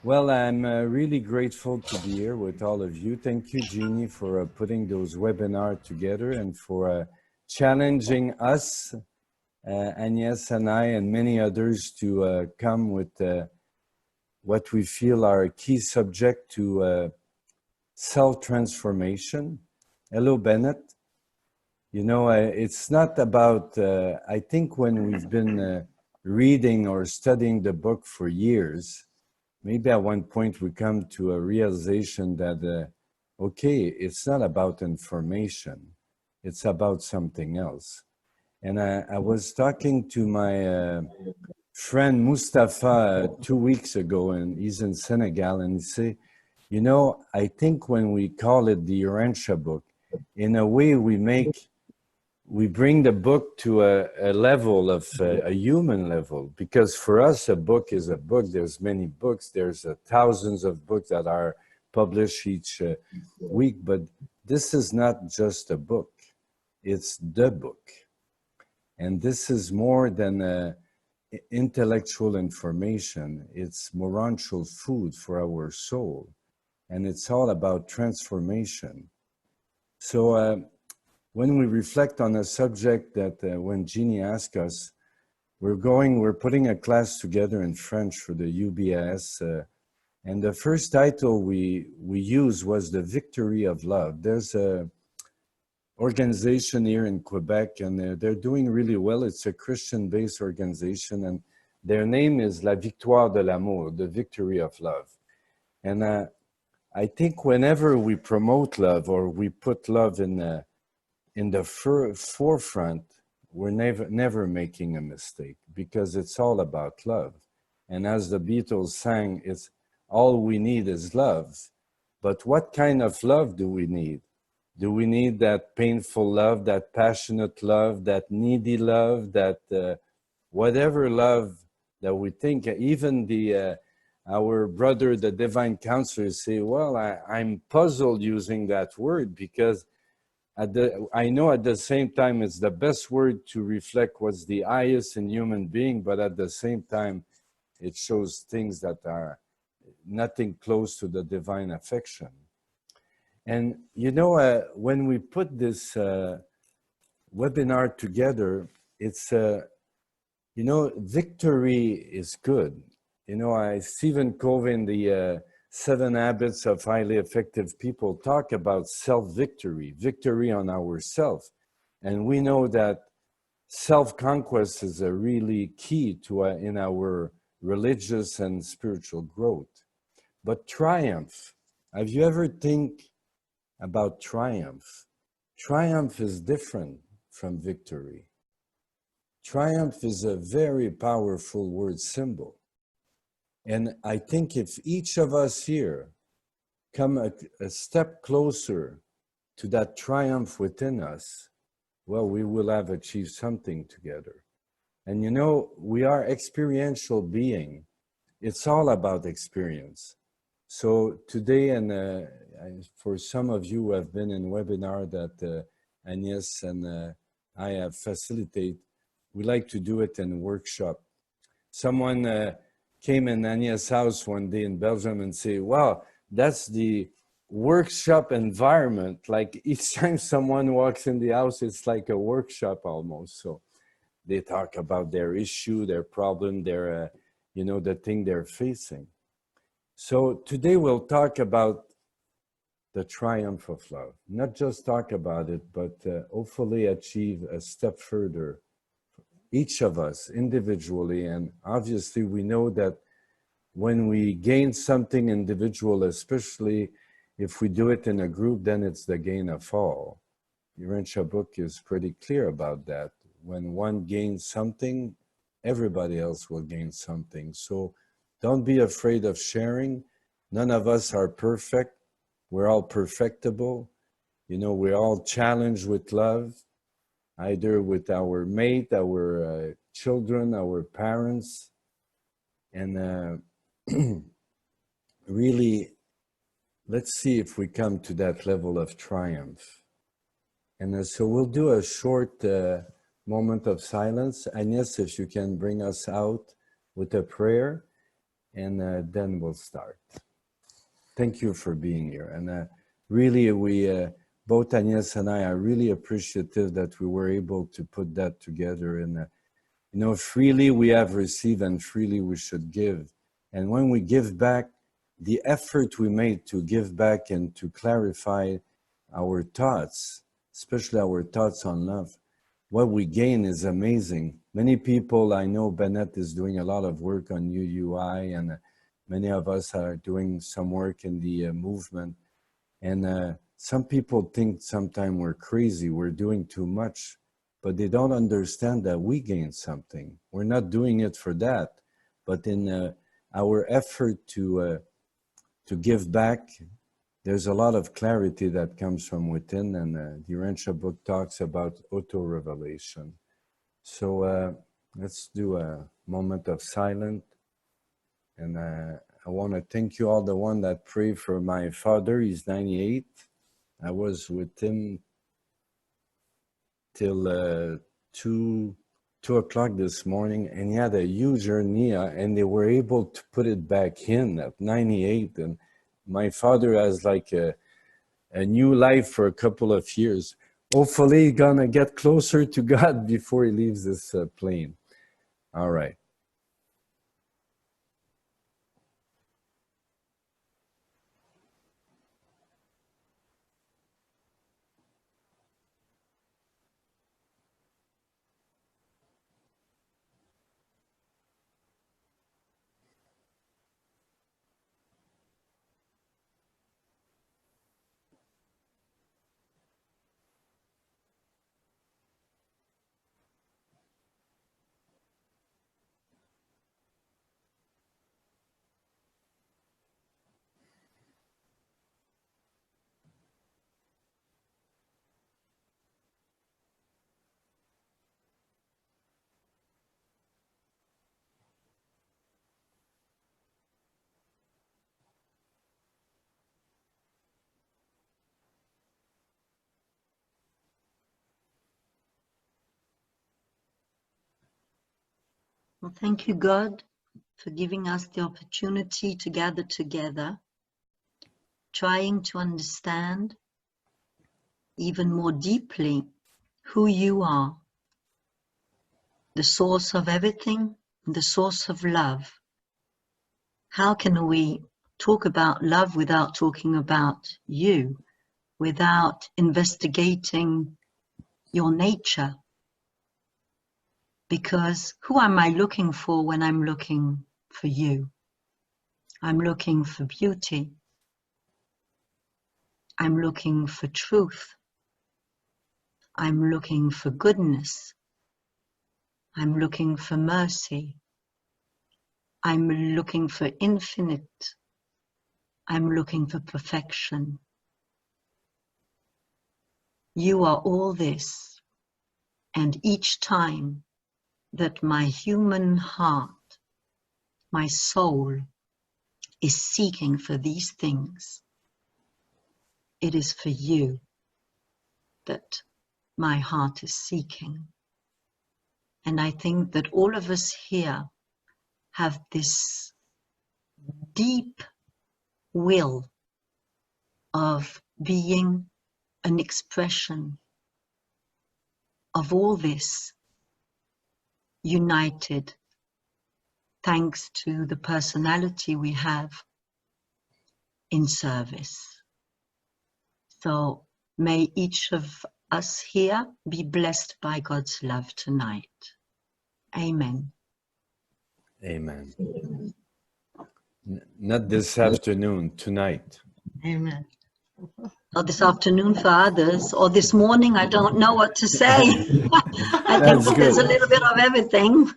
Well, I'm really grateful to be here with all of you. Thank you, Jeannie, for putting those webinars together and for challenging us, Agnès and I, and many others to come with what we feel are a key subject to self-transformation. Hello, Bennett. You know, it's not about, I think when we've been reading or studying the book for years, maybe at one point we come to a realization that, okay, it's not about information, it's about something else. And I was talking to my friend Mustafa 2 weeks ago, and he's in Senegal, and he said, you know, I think when we call it the Urantia book, in a way we bring the book to a level of a human level, because for us a book is a book. There's many books, there's thousands of books that are published each week, but this is not just a book, it's the book. And this is more than intellectual information, it's moral food for our soul, and it's all about transformation. So when we reflect on a subject that when Jeannie asked us, we're putting a class together in French for the UBS, and the first title we used was The Victory of Love. There's a organization here in Quebec, and they're doing really well. It's a Christian-based organization, and their name is La Victoire de l'Amour, the Victory of Love. And I think whenever we promote love or we put love in the forefront, we're never making a mistake, because it's all about love. And as the Beatles sang, it's all we need is love. But what kind of love do we need? Do we need that painful love, that passionate love, that needy love, that whatever love that we think? Even our brother, the divine counselor, say, well, I'm puzzled using that word, because I know at the same time it's the best word to reflect what's the highest in human being, but at the same time it shows things that are nothing close to the divine affection. And you know, when we put this webinar together, it's, you know, victory is good. You know, Stephen Covey in the 7 Habits of Highly Effective People talk about self-victory, victory on ourselves. And we know that self-conquest is a really key to in our religious and spiritual growth. But triumph, have you ever think about triumph? Triumph is different from victory. Triumph is a very powerful word symbol. And I think if each of us here come a step closer to that triumph within us, well, we will have achieved something together. And you know, we are experiential being. It's all about experience. So today, and for some of you who have been in webinar that Agnès and I have facilitated, we like to do it in workshop. Someone came in Agnès' house one day in Belgium and say, wow, that's the workshop environment. Like each time someone walks in the house, it's like a workshop almost. So they talk about their issue, their problem, their, you know, the thing they're facing. So today we'll talk about the triumph of love. Not just talk about it, but hopefully achieve a step further, each of us individually. And obviously we know that when we gain something individual, especially if we do it in a group, then it's the gain of all. Urantia book is pretty clear about that. When one gains something, everybody else will gain something. So don't be afraid of sharing. None of us are perfect. We're all perfectible. You know, we're all challenged with love, either with our mate, our children, our parents. And really, let's see if we come to that level of triumph. And so we'll do a short moment of silence. Agnès, if you can bring us out with a prayer. and then we'll start. Thank you for being here. And really, both Agnès and I are really appreciative that we were able to put that together. And, you know, freely we have received and freely we should give. And when we give back, the effort we made to give back and to clarify our thoughts, especially our thoughts on love, what we gain is amazing. Many people, I know Bennett is doing a lot of work on UUI, and many of us are doing some work in the movement. And some people think sometimes we're crazy, we're doing too much, but they don't understand that we gain something. We're not doing it for that, but in our effort to give back, there's a lot of clarity that comes from within, and the Urantia book talks about auto-revelation. So let's do a moment of silence. And I want to thank you all, the one that prayed for my father. He's 98. I was with him till 2 o'clock this morning, and he had a huge hernia, and they were able to put it back in at 98. And my father has like a new life for a couple of years. Hopefully he's gonna get closer to God before he leaves this plane. All right. Well, thank you, God, for giving us the opportunity to gather together, trying to understand even more deeply who you are, the source of everything, the source of love. How can we talk about love without talking about you, without investigating your nature? Because who am I looking for when I'm looking for you? I'm looking for beauty. I'm looking for truth. I'm looking for goodness. I'm looking for mercy. I'm looking for infinite. I'm looking for perfection. You are all this, and each time that my human heart, my soul, is seeking for these things, it is for you that my heart is seeking. And I think that all of us here have this deep will of being an expression of all this, united thanks to the personality we have in service. So may each of us here be blessed by God's love tonight. Amen. Amen. Not this afternoon, tonight. Amen. Or this afternoon for others, or this morning, I don't know what to say. I think there's a little bit of everything.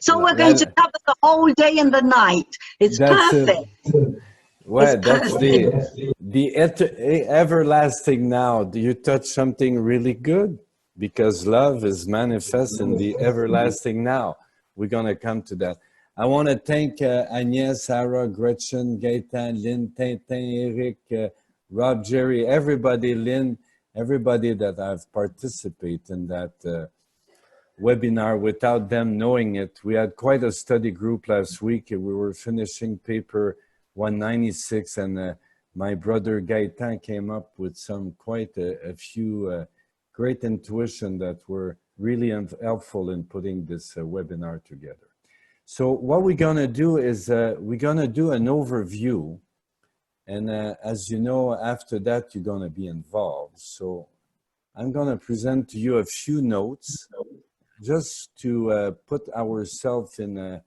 So we're going to cover the whole day and the night. It's perfect. Well, that's the everlasting now. Do you touch something really good? Because love is manifest in the everlasting now. We're going to come to that. I want to thank Agnès, Sarah, Gretchen, Gaëtan, Lynn, Tintin, Eric, Rob, Jerry, everybody, Lynn, everybody that I've participated in that webinar without them knowing it. We had quite a study group last week. We were finishing paper 196, and my brother Gaetan came up with quite a few great intuition that were really helpful in putting this webinar together. So what we're gonna do is we're gonna do an overview, and as you know, after that you're gonna be involved. So I'm gonna present to you a few notes just to put ourselves in a,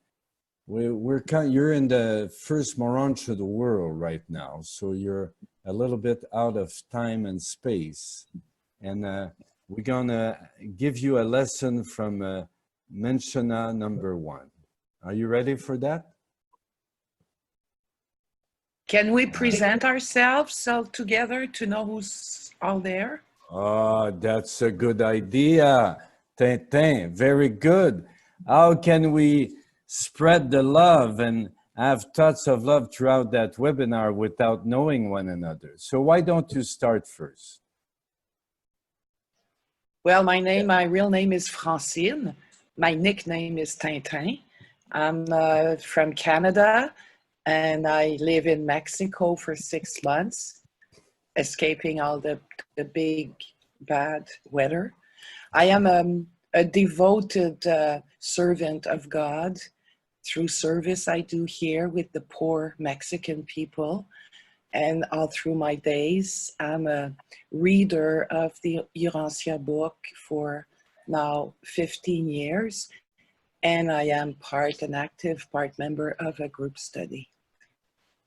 you're in the first Moranch of the world right now, so you're a little bit out of time and space, and we're gonna give you a lesson from Menshana number 1. Are you ready for that? Can we present ourselves all together to know who's all there? Oh, that's a good idea. Tintin, very good. How can we spread the love and have thoughts of love throughout that webinar without knowing one another? So why don't you start first? Well, my real name is Francine. My nickname is Tintin. I'm from Canada, and I live in Mexico for 6 months, escaping all the big, bad weather. I am a devoted servant of God through service I do here with the poor Mexican people. And all through my days, I'm a reader of the Urantia book for now 15 years. And I am an active part member of a group study.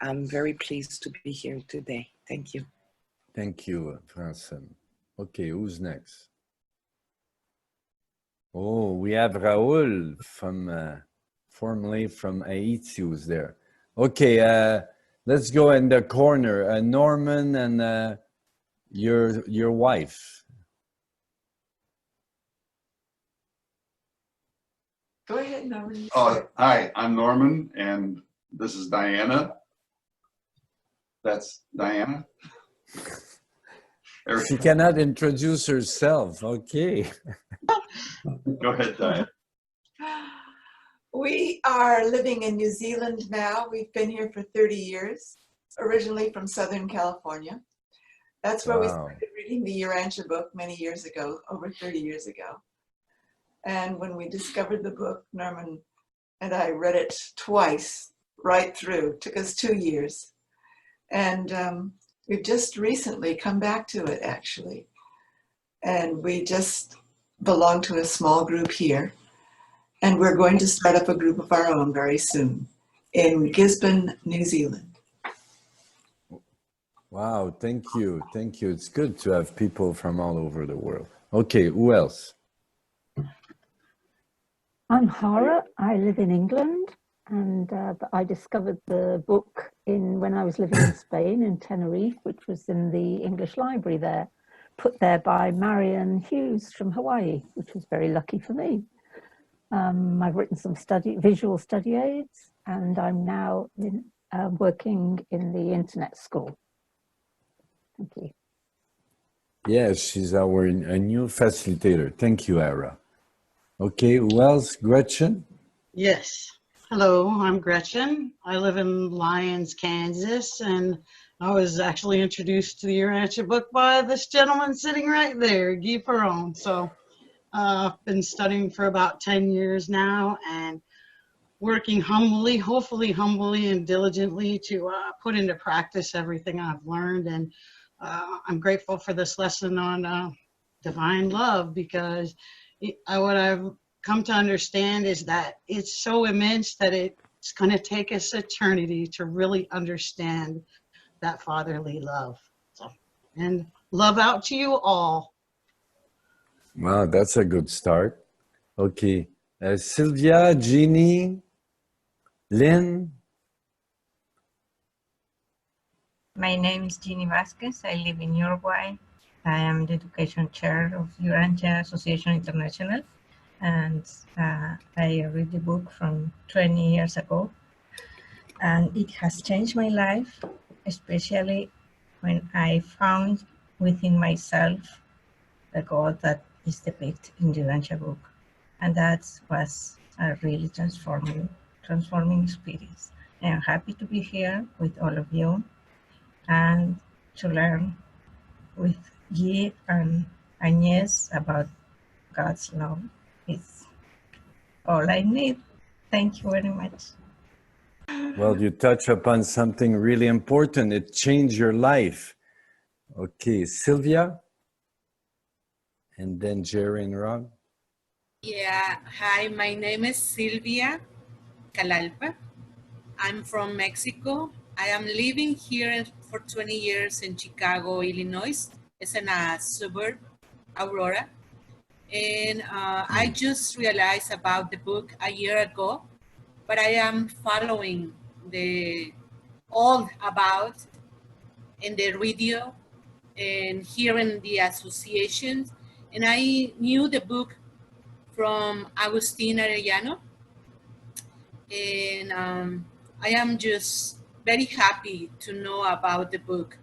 I'm very pleased to be here today. Thank you. Thank you, Francine. Okay, who's next? Oh, we have Raoul from formerly from Haiti who's there. Okay, let's go in the corner. Norman and your wife. Go ahead, Norman. Hi, I'm Norman, and this is Diana. That's Diana. She cannot introduce herself. Okay. Go ahead, Diana. We are living in New Zealand now. We've been here for 30 years, originally from Southern California. That's where we started reading the Urantia book many years ago, over 30 years ago. And when we discovered the book, Norman and I read it twice, right through. It took us 2 years. And we've just recently come back to it, actually. And we just belong to a small group here. And we're going to start up a group of our own very soon in Gisborne, New Zealand. Wow, thank you. Thank you. It's good to have people from all over the world. Okay, who else? I'm Hara. I live in England, and I discovered the book when I was living in Spain, in Tenerife, which was in the English library there, put there by Marion Hughes from Hawaii, which was very lucky for me. I've written some visual study aids, and I'm now working in the internet school. Thank you. Yes, she's a new facilitator. Thank you, Ara. Okay, who else? Gretchen? Yes. Hello, I'm Gretchen. I live in Lyons, Kansas, and I was actually introduced to the Urantia book by this gentleman sitting right there, Guy Perron. So I've been studying for about 10 years now and working humbly, hopefully humbly and diligently to put into practice everything I've learned. And I'm grateful for this lesson on divine love, because what I've come to understand is that it's so immense that it's going to take us eternity to really understand that fatherly love. So, and love out to you all. Wow, that's a good start. Okay, Sylvia, Jeannie, Lynn. My name is Jeannie Vasquez. I live in Uruguay. I am the education chair of Urantia Association International, and I read the book from 20 years ago, and it has changed my life, especially when I found within myself the God that is depicted in the Urantia book. And that was a really transforming experience. I am happy to be here with all of you and to learn with Guy and Agnès about God's love. It's all I need. Thank you very much. Well, you touch upon something really important. It changed your life. Okay, Sylvia, and then Jerry and Rob. Yeah, hi, my name is Sylvia Calalpa. I'm from Mexico. I am living here for 20 years in Chicago, Illinois. It's in a suburb, Aurora. And I just realized about the book a year ago, but I am following all about in the radio and hearing the associations. And I knew the book from Agustin Arellano. And I am just very happy to know about the book.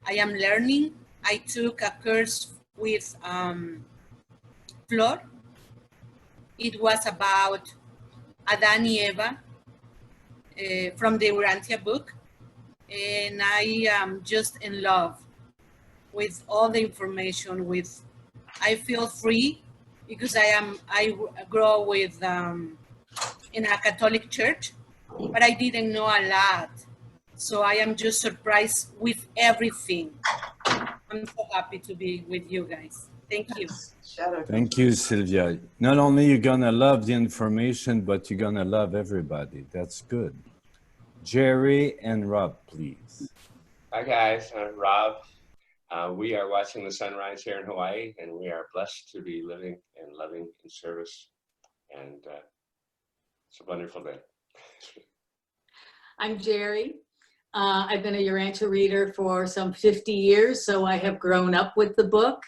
I am learning. I took a course with Flor. It was about Adán y Eva from the Urantia book. And I am just in love with all the information. I feel free because I grow with in a Catholic church, but I didn't know a lot. So I am just surprised with everything. I'm so happy to be with you guys. Thank you. Thank you, Sylvia. Not only you're gonna love the information, but you're gonna love everybody. That's good. Jerry and Rob, please. Hi guys, I'm Rob. We are watching the sunrise here in Hawaii, and we are blessed to be living and loving in service. And it's a wonderful day. I'm Jerry. I've been a Urantia reader for some 50 years, so I have grown up with the book,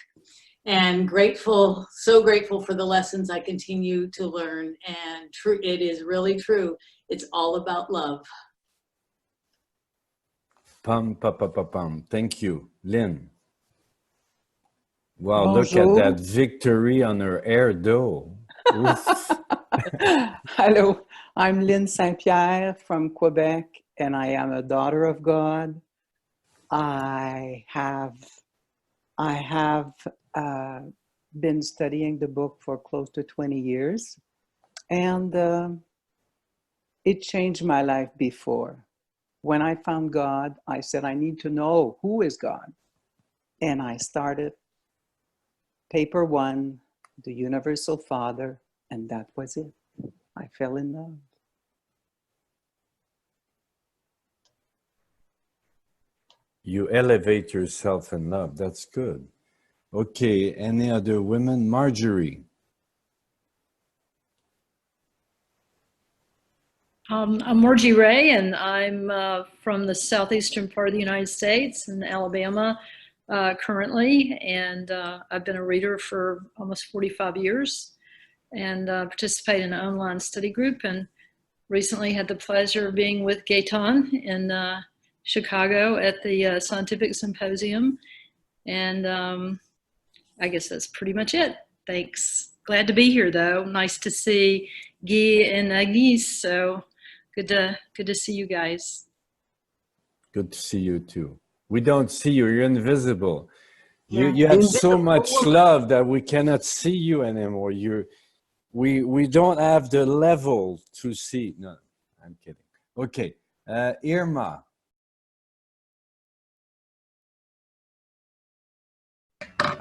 and grateful, so grateful for the lessons I continue to learn. And it is really true. It's all about love. Pum, pa, pa, pa, pum. Thank you. Lynn. Wow, Bonjour. look at that victory on her air dough. Hello, I'm Lynn Saint-Pierre from Quebec, and I am a daughter of God. I have been studying the book for close to 20 years, and it changed my life before. When I found God, I said, I need to know who is God. And I started paper 1, the Universal Father, and that was it. I fell in love. You elevate yourself in love. That's good. Okay, any other women? Marjorie. I'm Margie Ray, and I'm from the southeastern part of the United States in Alabama currently, and I've been a reader for almost 45 years and participate in an online study group, and recently had the pleasure of being with Gaetan in Chicago at the Scientific Symposium, and I guess that's pretty much it. Thanks. Glad to be here, though. Nice to see Guy and Agnès, so good to see you guys. Good to see you too. We don't see you. You're invisible. You have so much love that we cannot see you anymore. We don't have the level to see. No, I'm kidding. Okay, Irma.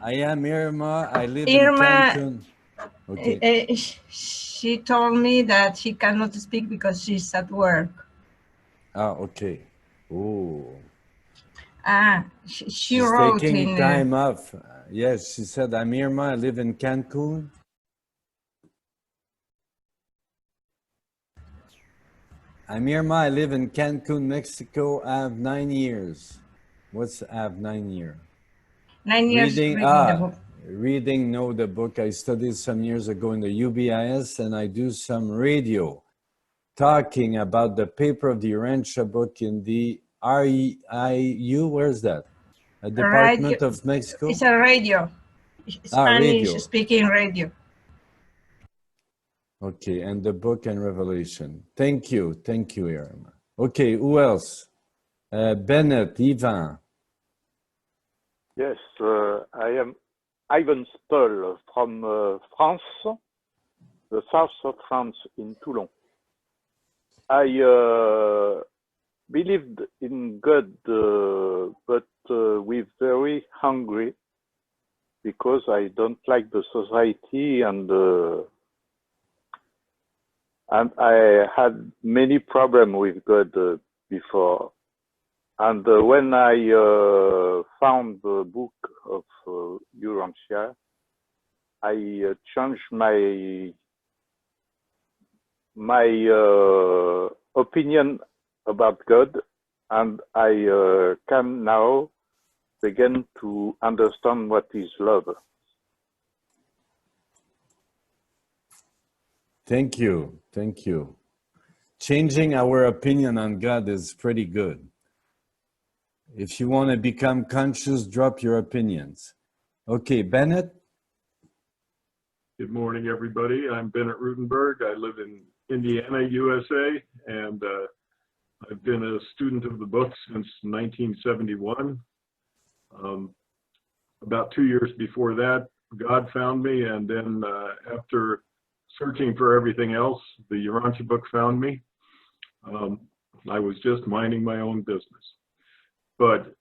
I am Irma. I live in Cancun. Okay. She told me that she cannot speak because she's at work. Ah, okay. Oh. She wrote taking time off. Yes, she said, I'm Irma. I live in Cancun. I'm Irma. I live in Cancun, Mexico. I have 9 years. What's I have 9 years? 9 years reading the book. Reading, know the book. I studied some years ago in the UBIS, and I do some radio talking about the paper of the Urantia book in the RIU. Where's that? A Department of Mexico? It's a radio. Spanish radio. Speaking radio. Okay, and the book and Revelation. Thank you, Irma. Okay, who else? Bennett, Ivan. Yes, I am Ivan Stoll from France, the south of France in Toulon. I believed in God, but we're very hungry because I don't like the society and I had many problems with God before. And when I found the book of Urantia, I changed my opinion about God, and I can now begin to understand what is love. Thank you. Changing our opinion on God is pretty good. If you want to become conscious, drop your opinions. Okay, Bennett? Good morning, everybody. I'm Bennett Rutenberg. I live in Indiana, USA, and I've been a student of the book since 1971. About 2 years before that, God found me, and then after searching for everything else, the Urantia book found me. I was just minding my own business. But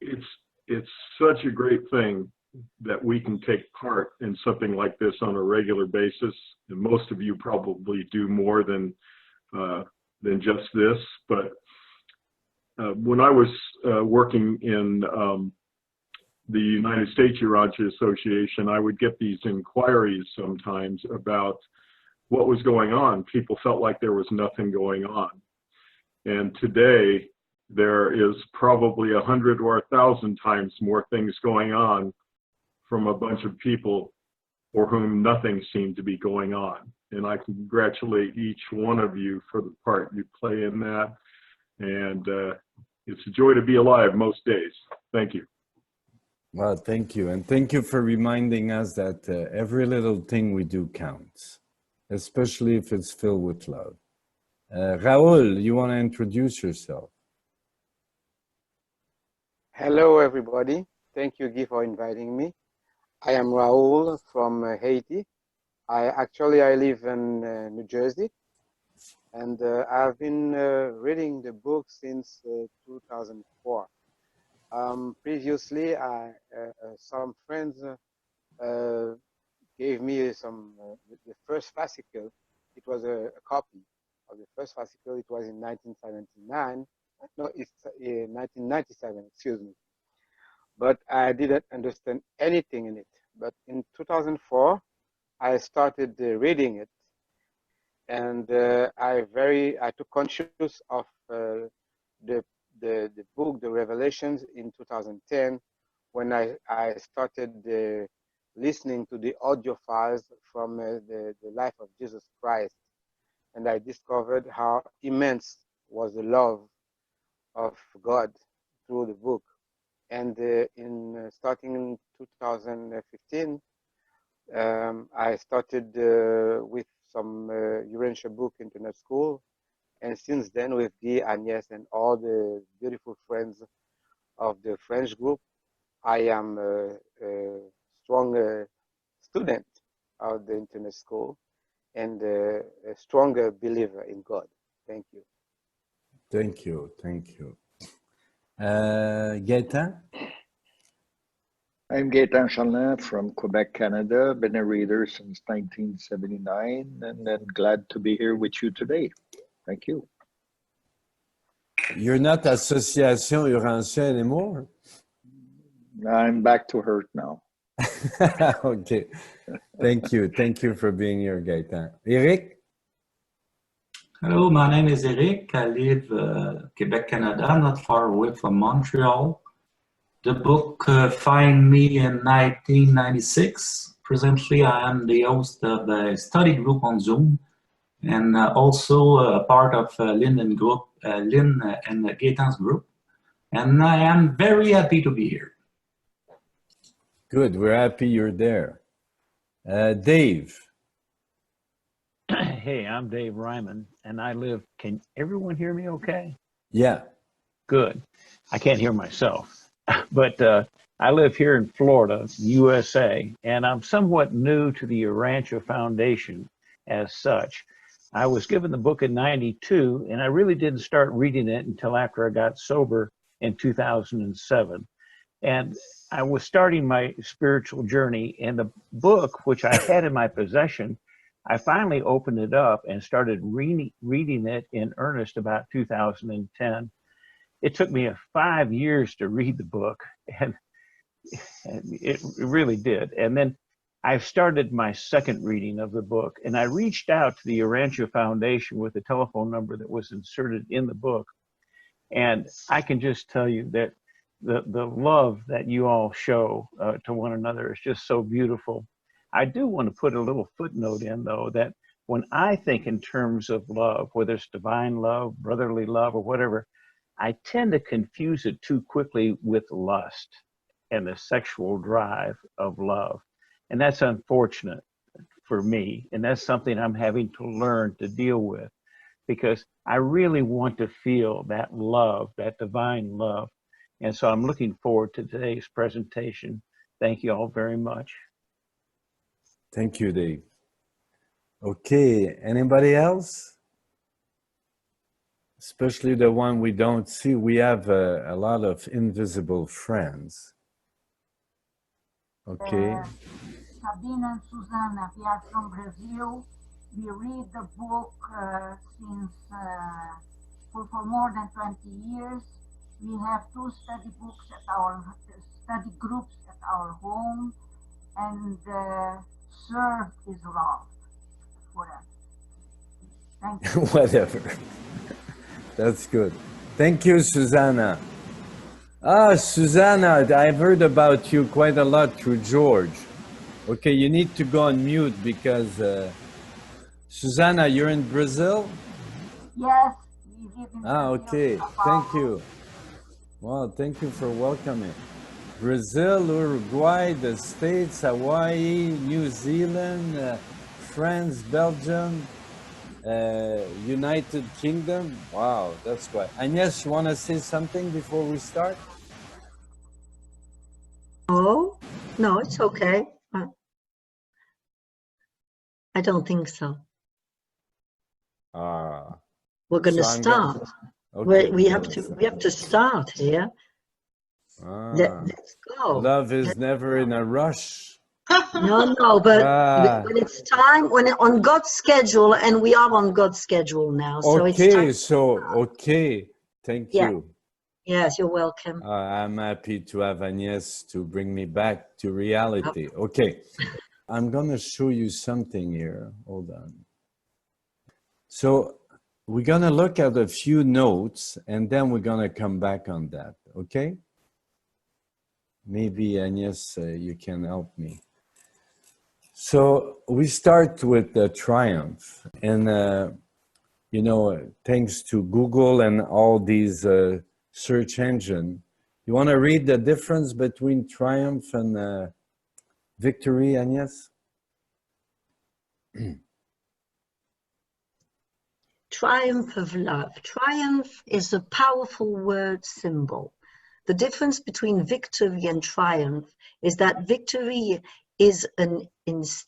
it's such a great thing that we can take part in something like this on a regular basis. And most of you probably do more than just this. But when I was working in the United States Urantia Association, I would get these inquiries sometimes about what was going on. People felt like there was nothing going on. And today, there is probably 100 or 1,000 times more things going on from a bunch of people for whom nothing seemed to be going on. And I congratulate each one of you for the part you play in that. And it's a joy to be alive most days. Thank you. Well, thank you. And thank you for reminding us that every little thing we do counts, especially if it's filled with love. Raul, you want to introduce yourself? Hello, everybody. Thank you, Guy, for inviting me. I am Raul from Haiti. I live in New Jersey, and I've been reading the book since 2004. Previously, some friends gave me the first fascicle. It was a copy of the first fascicle. It was in 1979. No, it's 1997, excuse me. But I didn't understand anything in it. But in 2004, I started reading it, and I took conscious of the book, the Revelations, in 2010, when I started listening to the audio files from the life of Jesus Christ, and I discovered how immense was the love of God through the book. And starting in 2015, I started with some Urantia book internet school, and since then with Guy, Agnès, and all the beautiful friends of the French group, I am a strong student of the internet school and a stronger believer in God. Thank you. Thank you. Gaëtan? I'm Gaëtan Charlin from Quebec, Canada. Been a reader since 1979, and then glad to be here with you today. Thank you. You're not Association Urantia anymore? I'm back to hurt now. Okay. Thank you for being here, Gaëtan. Eric? Hello, my name is Eric. I live Quebec, Canada, not far away from Montreal. The book found me in 1996. Presently, I am the host of a study group on Zoom, and also a part of Lynn and Gaëtan's group. And I am very happy to be here. Good, we're happy you're there. Dave? Hey, I'm Dave Ryman, and I live. Can everyone hear me okay? Yeah. Good. I can't hear myself. But I live here in Florida, USA, and I'm somewhat new to the Urantia Foundation as such. I was given the book in '92, and I really didn't start reading it until after I got sober in 2007. And I was starting my spiritual journey, and the book, which I had in my possession, I finally opened it up and started reading it in earnest about 2010. It took me 5 years to read the book, and it really did. And then I started my second reading of the book, and I reached out to the Urantia Foundation with the telephone number that was inserted in the book. And I can just tell you that the love that you all show to one another is just so beautiful. I do want to put a little footnote in, though, that when I think in terms of love, whether it's divine love, brotherly love, or whatever, I tend to confuse it too quickly with lust and the sexual drive of love. And that's unfortunate for me. And that's something I'm having to learn to deal with, because I really want to feel that love, that divine love. And so I'm looking forward to today's presentation. Thank you all very much. Thank you, Dave. Okay, anybody else? Especially the one we don't see. We have a lot of invisible friends. Okay. Sabina and Susanna, we are from Brazil. We read the book since for more than 20 years. We have 2 study books at our study groups at our home, and serve is love for us. Thank you. Whatever. That's good. Thank you, Susanna. Ah, Susanna, I've heard about you quite a lot through George. Okay, you need to go on mute because Susanna, you're in Brazil? Yes, we live in Ah, Brazil. okay. Thank you. Well, thank you for welcoming. Brazil, Uruguay, the States, Hawaii, New Zealand, France, Belgium, United Kingdom. Wow, that's quite. Agnès, you want to say something before we start? Oh, no, it's okay. I don't think so. Ah. We're going to So I'm start. Okay, We have to start here. Ah. Let's go. Love is never in a rush. No, but when it's time, when on God's schedule, and we are on God's schedule now, so it's time. Okay, thank Yeah. you. Yes, you're welcome. I'm happy to have Agnès to bring me back to reality. Okay, I'm gonna show you something here. Hold on. So we're gonna look at a few notes, and then we're gonna come back on that, okay? Maybe Agnès, you can help me. So we start with the triumph, and you know, thanks to Google and all these search engine, you want to read the difference between triumph and victory, Agnès? Triumph of love. Triumph is a powerful word symbol. The difference between victory and triumph is that victory is an instance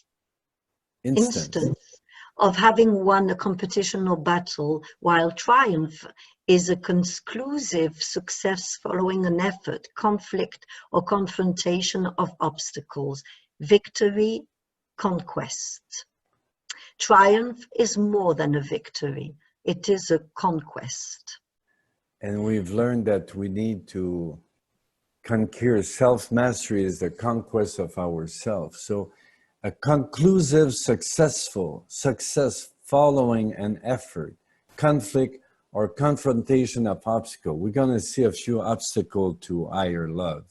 of having won a competition or battle, while triumph is a conclusive success following an effort, conflict, or confrontation of obstacles. Victory, conquest. Triumph is more than a victory. It is a conquest. And we've learned that we need to conquer. Self-mastery is the conquest of ourselves. So a conclusive, successful success following an effort, conflict, or confrontation of obstacle. We're going to see a few obstacles to higher love.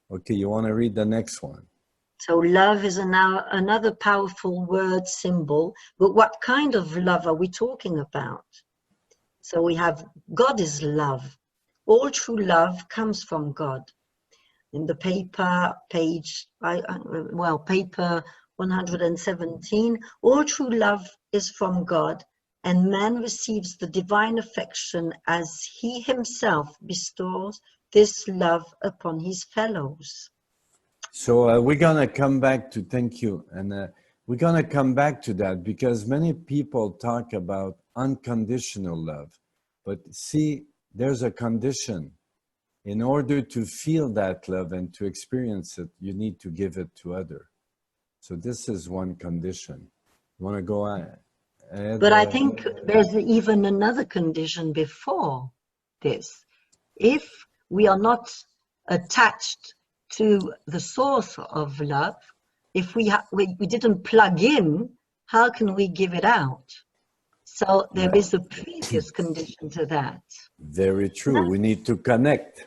Okay, you want to read the next one? So love is another powerful word symbol, but what kind of love are we talking about? So we have God is love. All true love comes from God. In the paper, paper 117, all true love is from God, and man receives the divine affection as he himself bestows this love upon his fellows. So we're going to come back to, thank you, and we're going to come back to that because many people talk about unconditional love. But see, there's a condition. In order to feel that love and to experience it, you need to give it to others. So this is one condition. You want to go ahead? But I think there's even another condition before this. If we are not attached to the source of love, if we didn't plug in, how can we give it out? So there is a previous condition to that. Very true. We need to connect.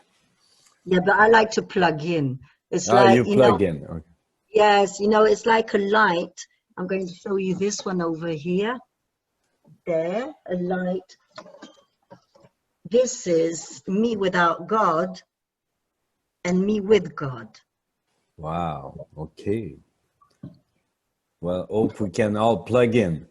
Yeah, but I like to plug in. It's You plug in. Okay. Yes, it's like a light. I'm going to show you this one over here. There, a light. This is me without God and me with God. Wow. Okay. Well, hope we can all plug in.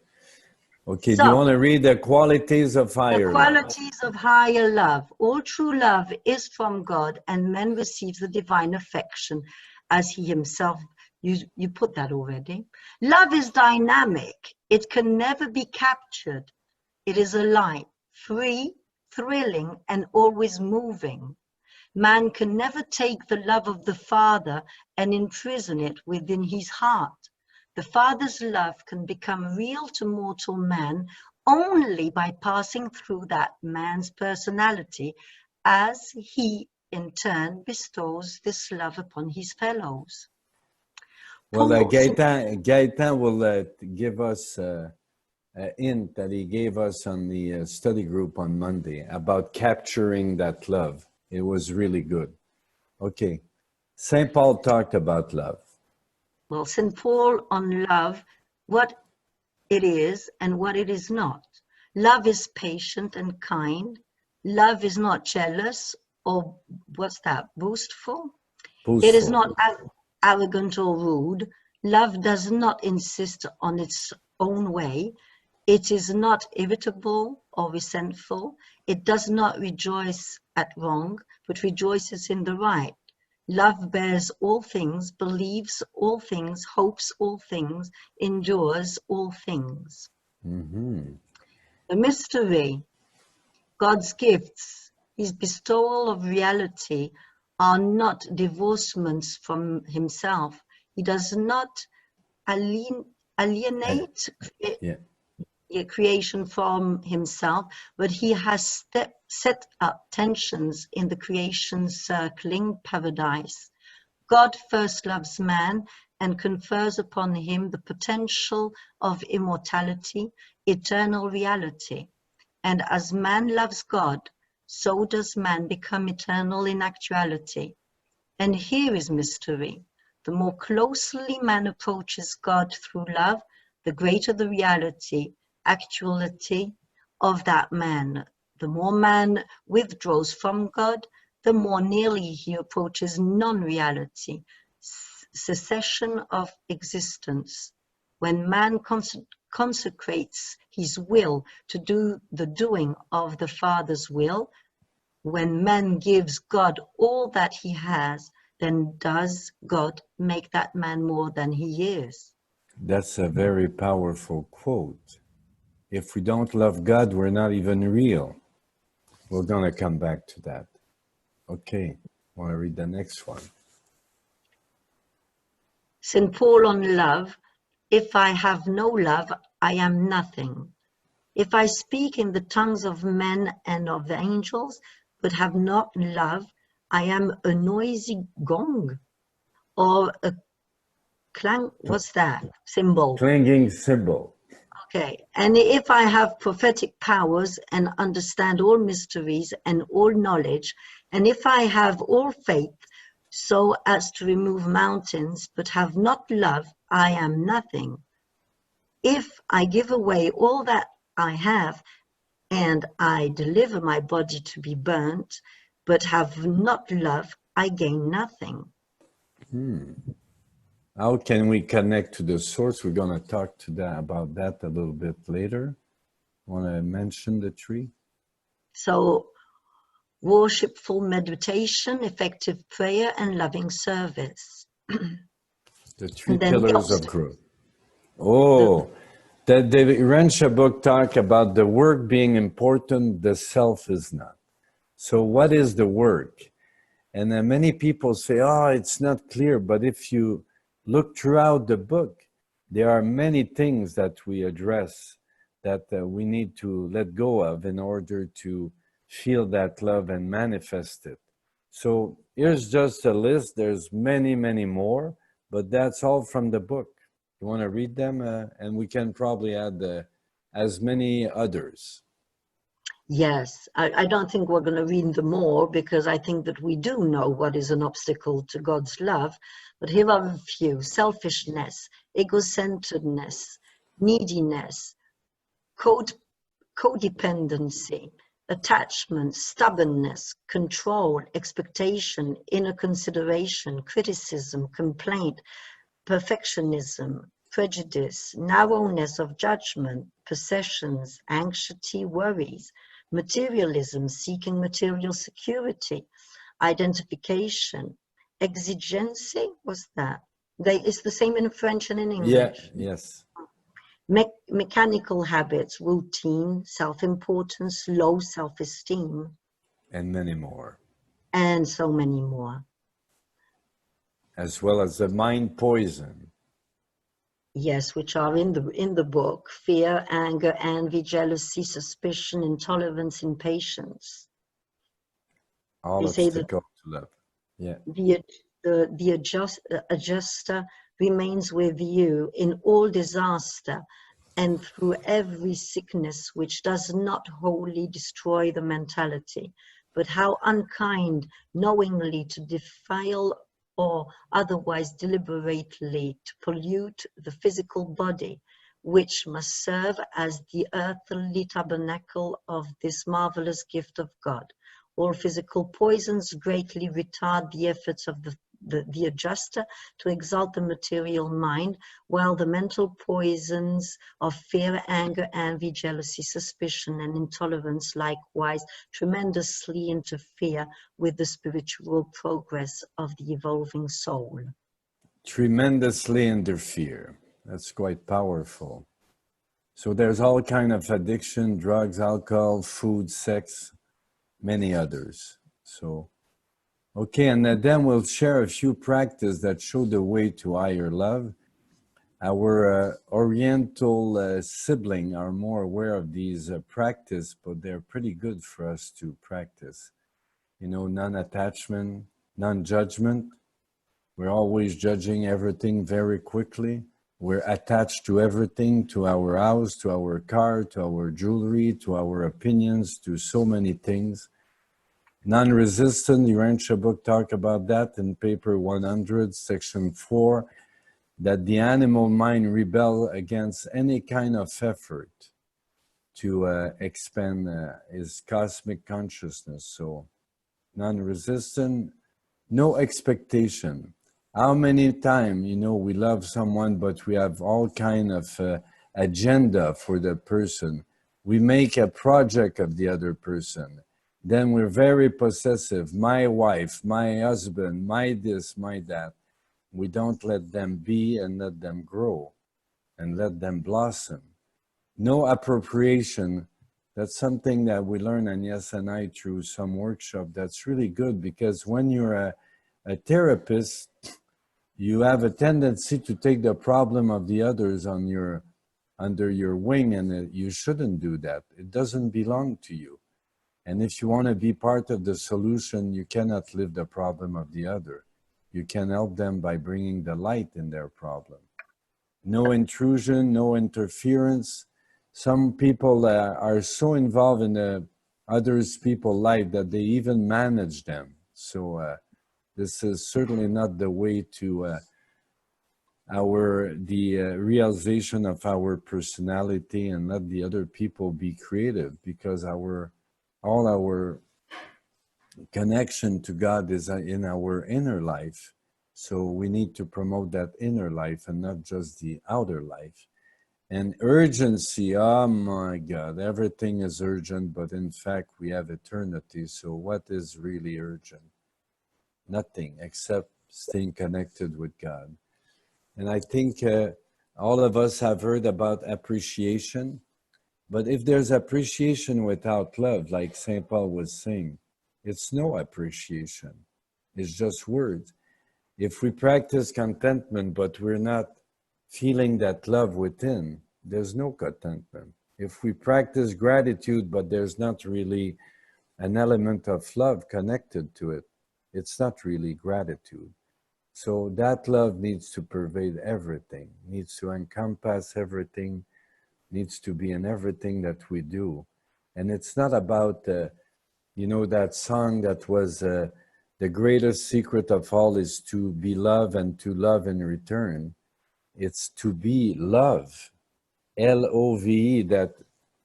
Okay, So, do you want to read the qualities of higher the love? qualities of higher love. All true love is from God, and man receives the divine affection as he himself. You put that already. Love is dynamic. It can never be captured. It is alive, free, thrilling, and always moving. Man can never take the love of the Father and imprison it within his heart. The Father's love can become real to mortal man only by passing through that man's personality as he in turn bestows this love upon his fellows. Well, Gaëtan will give us a hint that he gave us on the study group on Monday about capturing that love. It was really good. Okay. St. Paul talked about love. Well, St. Paul on love, what it is and what it is not. Love is patient and kind. Love is not jealous or, boastful. It is not arrogant or rude. Love does not insist on its own way. It is not irritable or resentful. It does not rejoice at wrong, but rejoices in the right. Love bears all things, believes all things, hopes all things, endures all things. Mm-hmm. The mystery, God's gifts, his bestowal of reality are not divorcements from himself. He does not alienate creation from himself, but he has set up tensions in the creation circling paradise. God first loves man and confers upon him the potential of immortality, eternal reality. And as man loves God, so does man become eternal in actuality. And here is mystery. The more closely man approaches God through love, the greater the reality, actuality of that man. The more man withdraws from God, the more nearly he approaches non-reality, cessation of existence. When man consecrates his will to do the doing of the Father's will, when man gives God all that he has, then does God make that man more than he is? That's a very powerful quote. If we don't love God, we're not even real. We're going to come back to that. Okay, want to read the next one? St. Paul on love, if I have no love, I am nothing. If I speak in the tongues of men and of the angels, but have not love, I am a noisy gong or a clang, what's that? Cymbal. Clanging cymbal. Okay, and if I have prophetic powers and understand all mysteries and all knowledge, and if I have all faith so as to remove mountains, but have not love, I am nothing. If I give away all that I have, and I deliver my body to be burnt, but have not love, I gain nothing. How can we connect to the source? We're going to talk to that about that a little bit later. Want to mention the tree? So, worshipful meditation, effective prayer, and loving service. The three then pillars of growth. Oh, the Urantia book talk about the work being important, the self is not. So what is the work? And many people say, oh, it's not clear. But if you look throughout the book, there are many things that we address that we need to let go of in order to feel that love and manifest it. So here's just a list. There's many, many more, but that's all from the book. You want to read them? And we can probably add as many others. Yes, I don't think we're going to read them all because I think that we do know what is an obstacle to God's love. But here are a few: selfishness, ego-centeredness, neediness, codependency, attachment, stubbornness, control, expectation, inner consideration, criticism, complaint, perfectionism, prejudice, narrowness of judgment, possessions, anxiety, worries, materialism, seeking material security, identification, exigency, what's that? It's the same in French and in English. Yeah, yes. Mechanical habits, routine, self-importance, low self-esteem. And many more. And so many more. As well as the mind poison. Yes, which are in the book: fear, anger, envy, jealousy, suspicion, intolerance, impatience. All obstacle to love. Yeah. The adjuster remains with you in all disaster and through every sickness, which does not wholly destroy the mentality, but how unkind knowingly to defile or otherwise deliberately to pollute the physical body, which must serve as the earthly tabernacle of this marvelous gift of God. All physical poisons greatly retard the efforts of the adjuster to exalt the material mind, while the mental poisons of fear, anger, envy, jealousy, suspicion, and intolerance likewise tremendously interfere with the spiritual progress of the evolving soul. Tremendously interfere. That's quite powerful. So there's all kind of addiction, drugs, alcohol, food, sex, many others. So, okay, and then we'll share a few practices that show the way to higher love. Our Oriental siblings are more aware of these practices, but they're pretty good for us to practice. You know, non-attachment, non-judgment. We're always judging everything very quickly. We're attached to everything, to our house, to our car, to our jewelry, to our opinions, to so many things. Non-resistant, Urantia book talk about that in paper 100, section 4, that the animal mind rebel against any kind of effort to expand his cosmic consciousness. So non-resistant, no expectation. How many times, you know, we love someone, but we have all kind of agenda for the person. We make a project of the other person. Then we're very possessive. My wife, my husband, my this, my that. We don't let them be and let them grow and let them blossom. No appropriation. That's something that we learn, Agnès and I, through some workshop. That's really good because when you're a therapist, you have a tendency to take the problem of the others under your wing, and you shouldn't do that. It doesn't belong to you. And if you want to be part of the solution, you cannot live the problem of the other. You can help them by bringing the light in their problem. No intrusion, no interference. Some people are so involved in the others people's life that they even manage them. So this is certainly not the way to the realization of our personality, and let the other people be creative, because all our connection to God is in our inner life. So we need to promote that inner life and not just the outer life. And urgency, oh my God, everything is urgent, but in fact we have eternity. So what is really urgent? Nothing except staying connected with God. And I think all of us have heard about appreciation, but if there's appreciation without love, like St. Paul was saying, it's no appreciation. It's just words. If we practice contentment, but we're not feeling that love within, there's no contentment. If we practice gratitude, but there's not really an element of love connected to it, it's not really gratitude. So that love needs to pervade everything, needs to encompass everything, needs to be in everything that we do. And it's not about, you know, that song that was, the greatest secret of all is to be loved and to love in return. It's to be love, L-O-V-E, that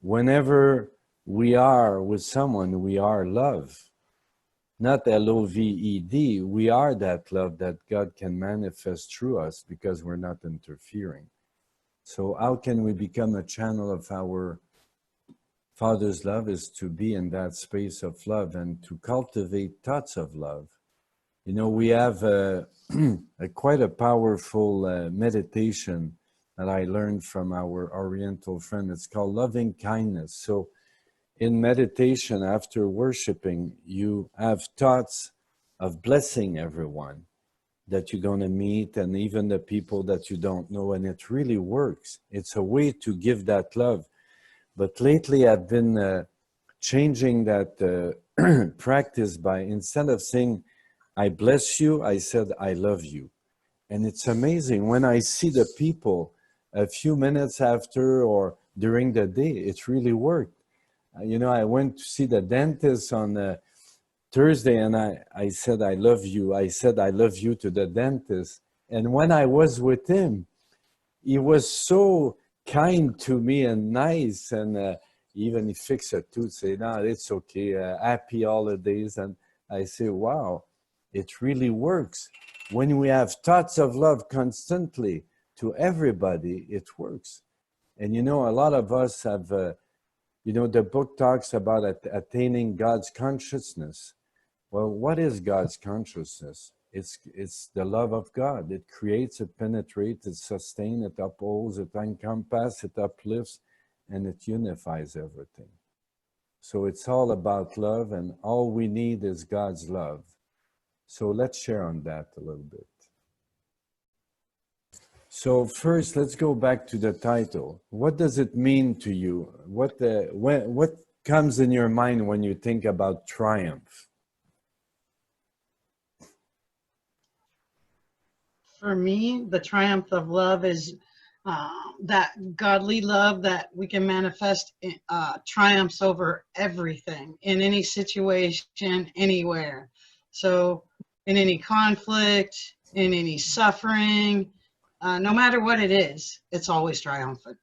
whenever we are with someone, we are love. Not L-O-V-E-D, we are that love that God can manifest through us because we're not interfering. So how can we become a channel of our Father's love is to be in that space of love and to cultivate thoughts of love. You know, we have quite a powerful meditation that I learned from our Oriental friend. It's called loving kindness. So in meditation, after worshiping, you have thoughts of blessing everyone that you're going to meet and even the people that you don't know. And it really works. It's a way to give that love. But lately I've been changing that practice by, instead of saying, I bless you, I said, I love you. And it's amazing when I see the people a few minutes after or during the day, it really worked. You know, I went to see the dentist on Thursday and I said, I love you. I said, I love you to the dentist. And when I was with him, he was so kind to me and nice. And even he fixed a tooth, say, no, it's okay. Happy holidays. And I say, wow, it really works. When we have thoughts of love constantly to everybody, it works. And you know, a lot of us have, you know, the book talks about attaining God's consciousness. Well, what is God's consciousness? It's the love of God. It creates, it penetrates, it sustains, it upholds, it encompasses, it uplifts, and it unifies everything. So it's all about love, and all we need is God's love. So let's share on that a little bit. So first, let's go back to the title. What does it mean to you? What comes in your mind when you think about triumph? For me, the triumph of love is that godly love that we can manifest triumphs over everything in any situation, anywhere. So in any conflict, in any suffering, no matter what it is, it's always triumphant.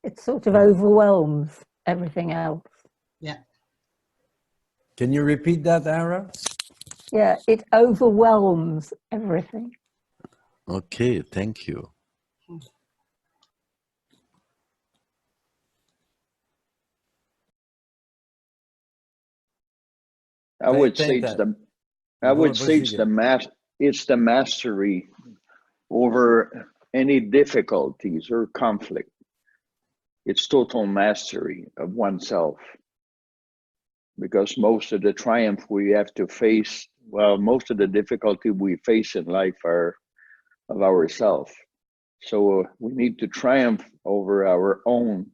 It sort of overwhelms everything else. Yeah. Can you repeat that, Ara? Yeah, it overwhelms everything. Okay, thank you. I would say it's the mastery over any difficulties or conflict. It's total mastery of oneself. Because most of the triumph we have to face, well, most of the difficulty we face in life are of ourselves. So we need to triumph over our own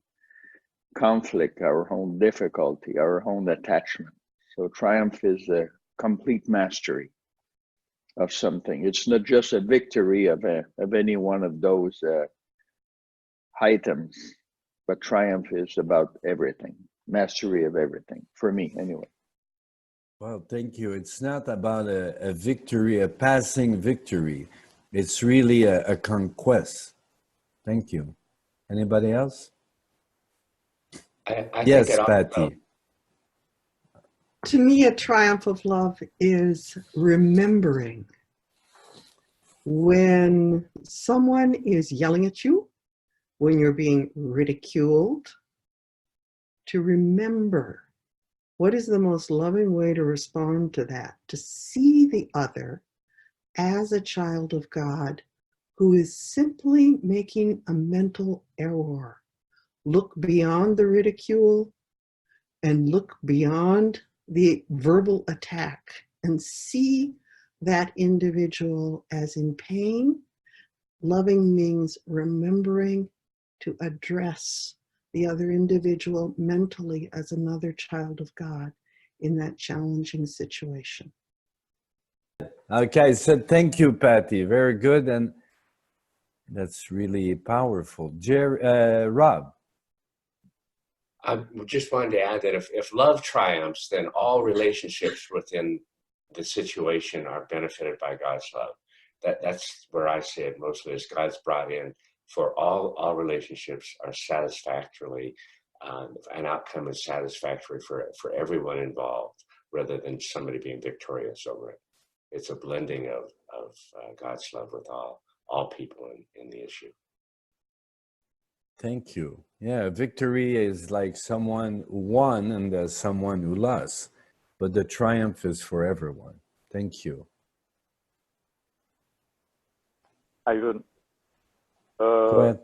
conflict, our own difficulty, our own attachment. So triumph is a complete mastery of something. It's not just a victory of any one of those items, but triumph is about everything. Mastery of everything, for me anyway. Well, thank you. It's not about a victory, a passing victory. It's really a conquest. Thank you. Anybody else? I Yes, think it Patty. To me, a triumph of love is remembering when someone is yelling at you, when you're being ridiculed, to remember what is the most loving way to respond to that, to see the other as a child of God who is simply making a mental error. Look beyond the ridicule and look beyond the verbal attack and see that individual as in pain. Loving means remembering to address the other individual mentally as another child of God in that challenging situation. Okay, so thank you, Patty. Very good, and that's really powerful. Rob. I just wanted to add that if love triumphs, then all relationships within the situation are benefited by God's love. That's where I see it mostly, is God's brought in for all relationships are satisfactorily, an outcome is satisfactory for everyone involved, rather than somebody being victorious over it. It's a blending of God's love with all people in the issue. Thank you. Yeah, victory is like someone who won and there's someone who lost, but the triumph is for everyone. Thank you. Ivan, Go ahead.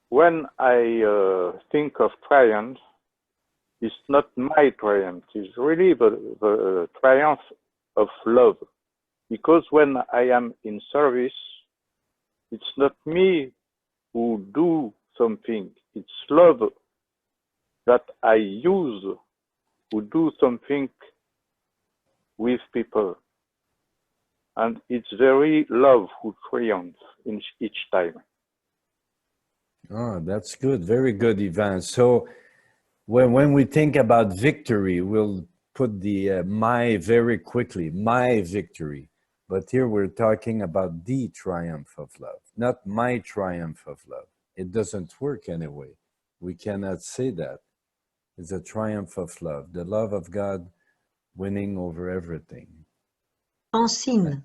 when I think of triumph, it's not my triumph. It's really the triumph of love. Because when I am in service, it's not me who do something. It's love that I use to do something with people. And it's very love who triumphs in each time. Oh, that's good. Very good, Ivan. So when we think about victory, we'll put the my very quickly, my victory. But here we're talking about the triumph of love, not my triumph of love. It doesn't work anyway. We cannot say that. It's a triumph of love, the love of God winning over everything. Francine,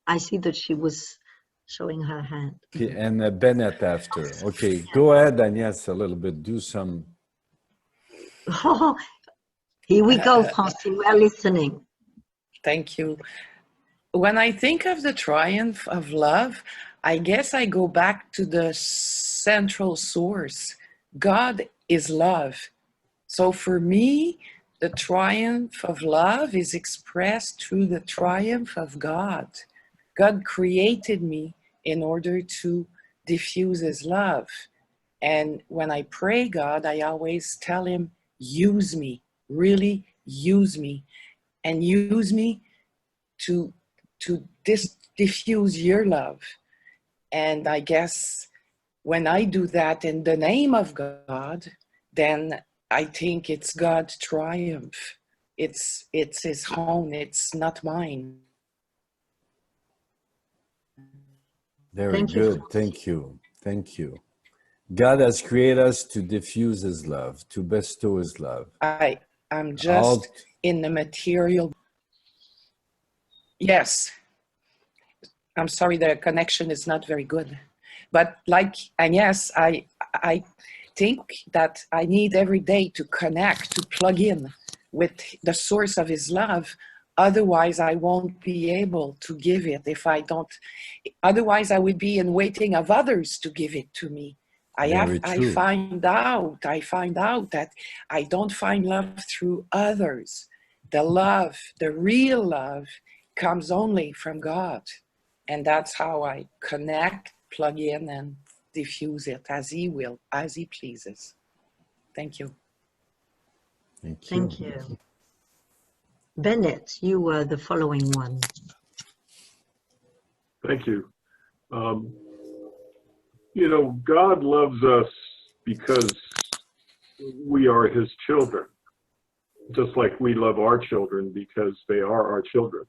I see that she was showing her hand. Okay, and Bennett after. Okay, go ahead, Agnès, a little bit. Do some. Oh, here we go, Francine. We're listening. Thank you. When I think of the triumph of love, I guess I go back to the central source. God is love. So for me, the triumph of love is expressed through the triumph of God. God created me in order to diffuse his love. And when I pray God, I always tell him, use me, really use me, and use me to diffuse your love. And I guess when I do that in the name of God, then I think it's God's triumph. It's his own, it's not mine. Very good. Thank you. Thank you. God has created us to diffuse his love, to bestow his love. I'm just in the material. Yes. I'm sorry, the connection is not very good. But like Agnès, I think that I need every day to connect, to plug in with the source of his love. Otherwise, I won't be able to give it if I don't. Otherwise, I would be in waiting of others to give it to me. I find out that I don't find love through others. The love, the real love, comes only from God. And that's how I connect, plug in, and diffuse it as he will, as he pleases. Thank you. Thank you. Bennett, you were the following one. Thank you. You know, God loves us because we are his children, just like we love our children because they are our children.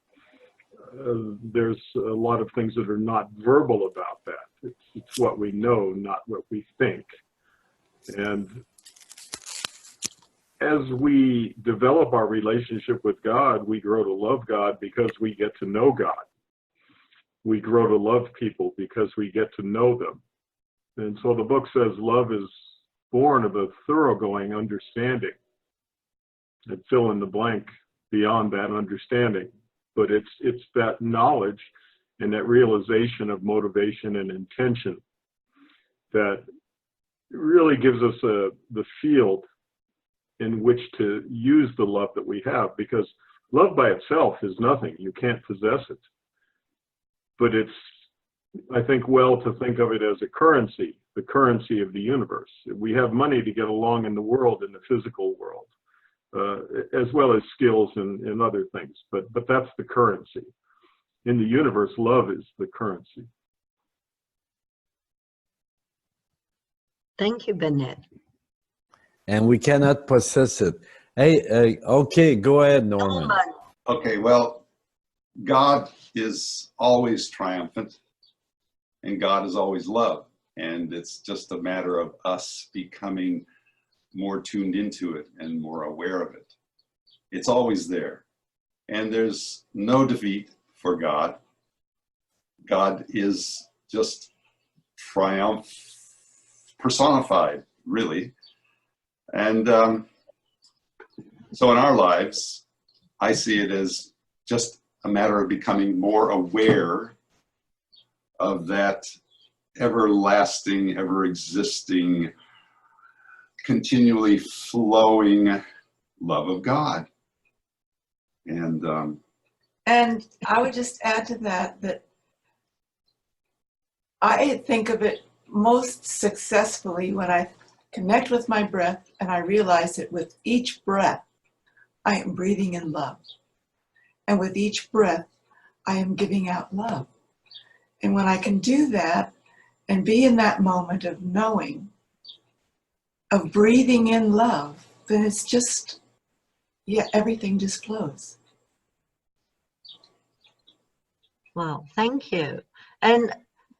There's a lot of things that are not verbal about that. It's what we know, not what we think. And as we develop our relationship with God, we grow to love God because we get to know God. We grow to love people because we get to know them. And so the book says love is born of a thoroughgoing understanding. And fill in the blank beyond that understanding. But it's that knowledge and that realization of motivation and intention that really gives us the field in which to use the love that we have, because love by itself is nothing. You can't possess it. But it's, I think, well to think of it as a currency, the currency of the universe. We have money to get along in the world, in the physical world, as well as skills and other things. But that's the currency. In the universe, love is the currency. Thank you, Bennett. And we cannot possess it. Hey, okay, go ahead, Norman. Okay, well, God is always triumphant, and God is always love. And it's just a matter of us becoming more tuned into it and more aware of it. It's always there. And there's no defeat for God. God is just triumph personified, really. And so in our lives, I see it as just a matter of becoming more aware of that everlasting, ever-existing, continually flowing love of God. And I would just add to that that I think of it most successfully when I connect with my breath and I realize that with each breath, I am breathing in love. And with each breath, I am giving out love. And when I can do that and be in that moment of knowing, of breathing in love, then it's just, yeah, everything just flows. Wow, thank you. And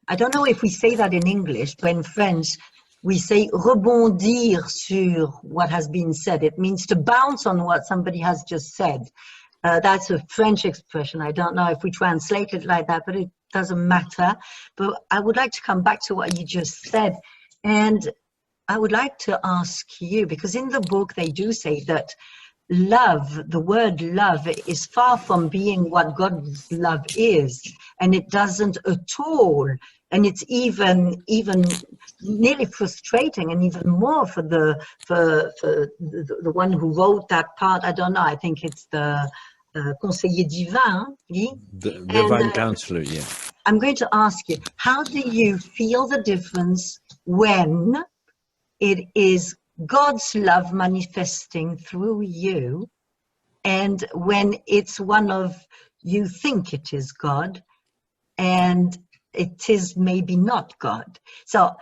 I don't know if we say that in English, but in French, we say rebondir sur what has been said. It means to bounce on what somebody has just said. That's a French expression. I don't know if we translate it like that, but it doesn't matter. But I would like to come back to what you just said. And I would like to ask you, because in the book they do say that love, the word love, is far from being what God's love is, and it doesn't at all. And it's even nearly frustrating, and even more for the one who wrote that part. I don't know. I think it's the conseiller divin. The divine counselor, yeah. I'm going to ask you, how do you feel the difference when it is God's love manifesting through you, and when it's one of, you think it is God, and it is maybe not God? So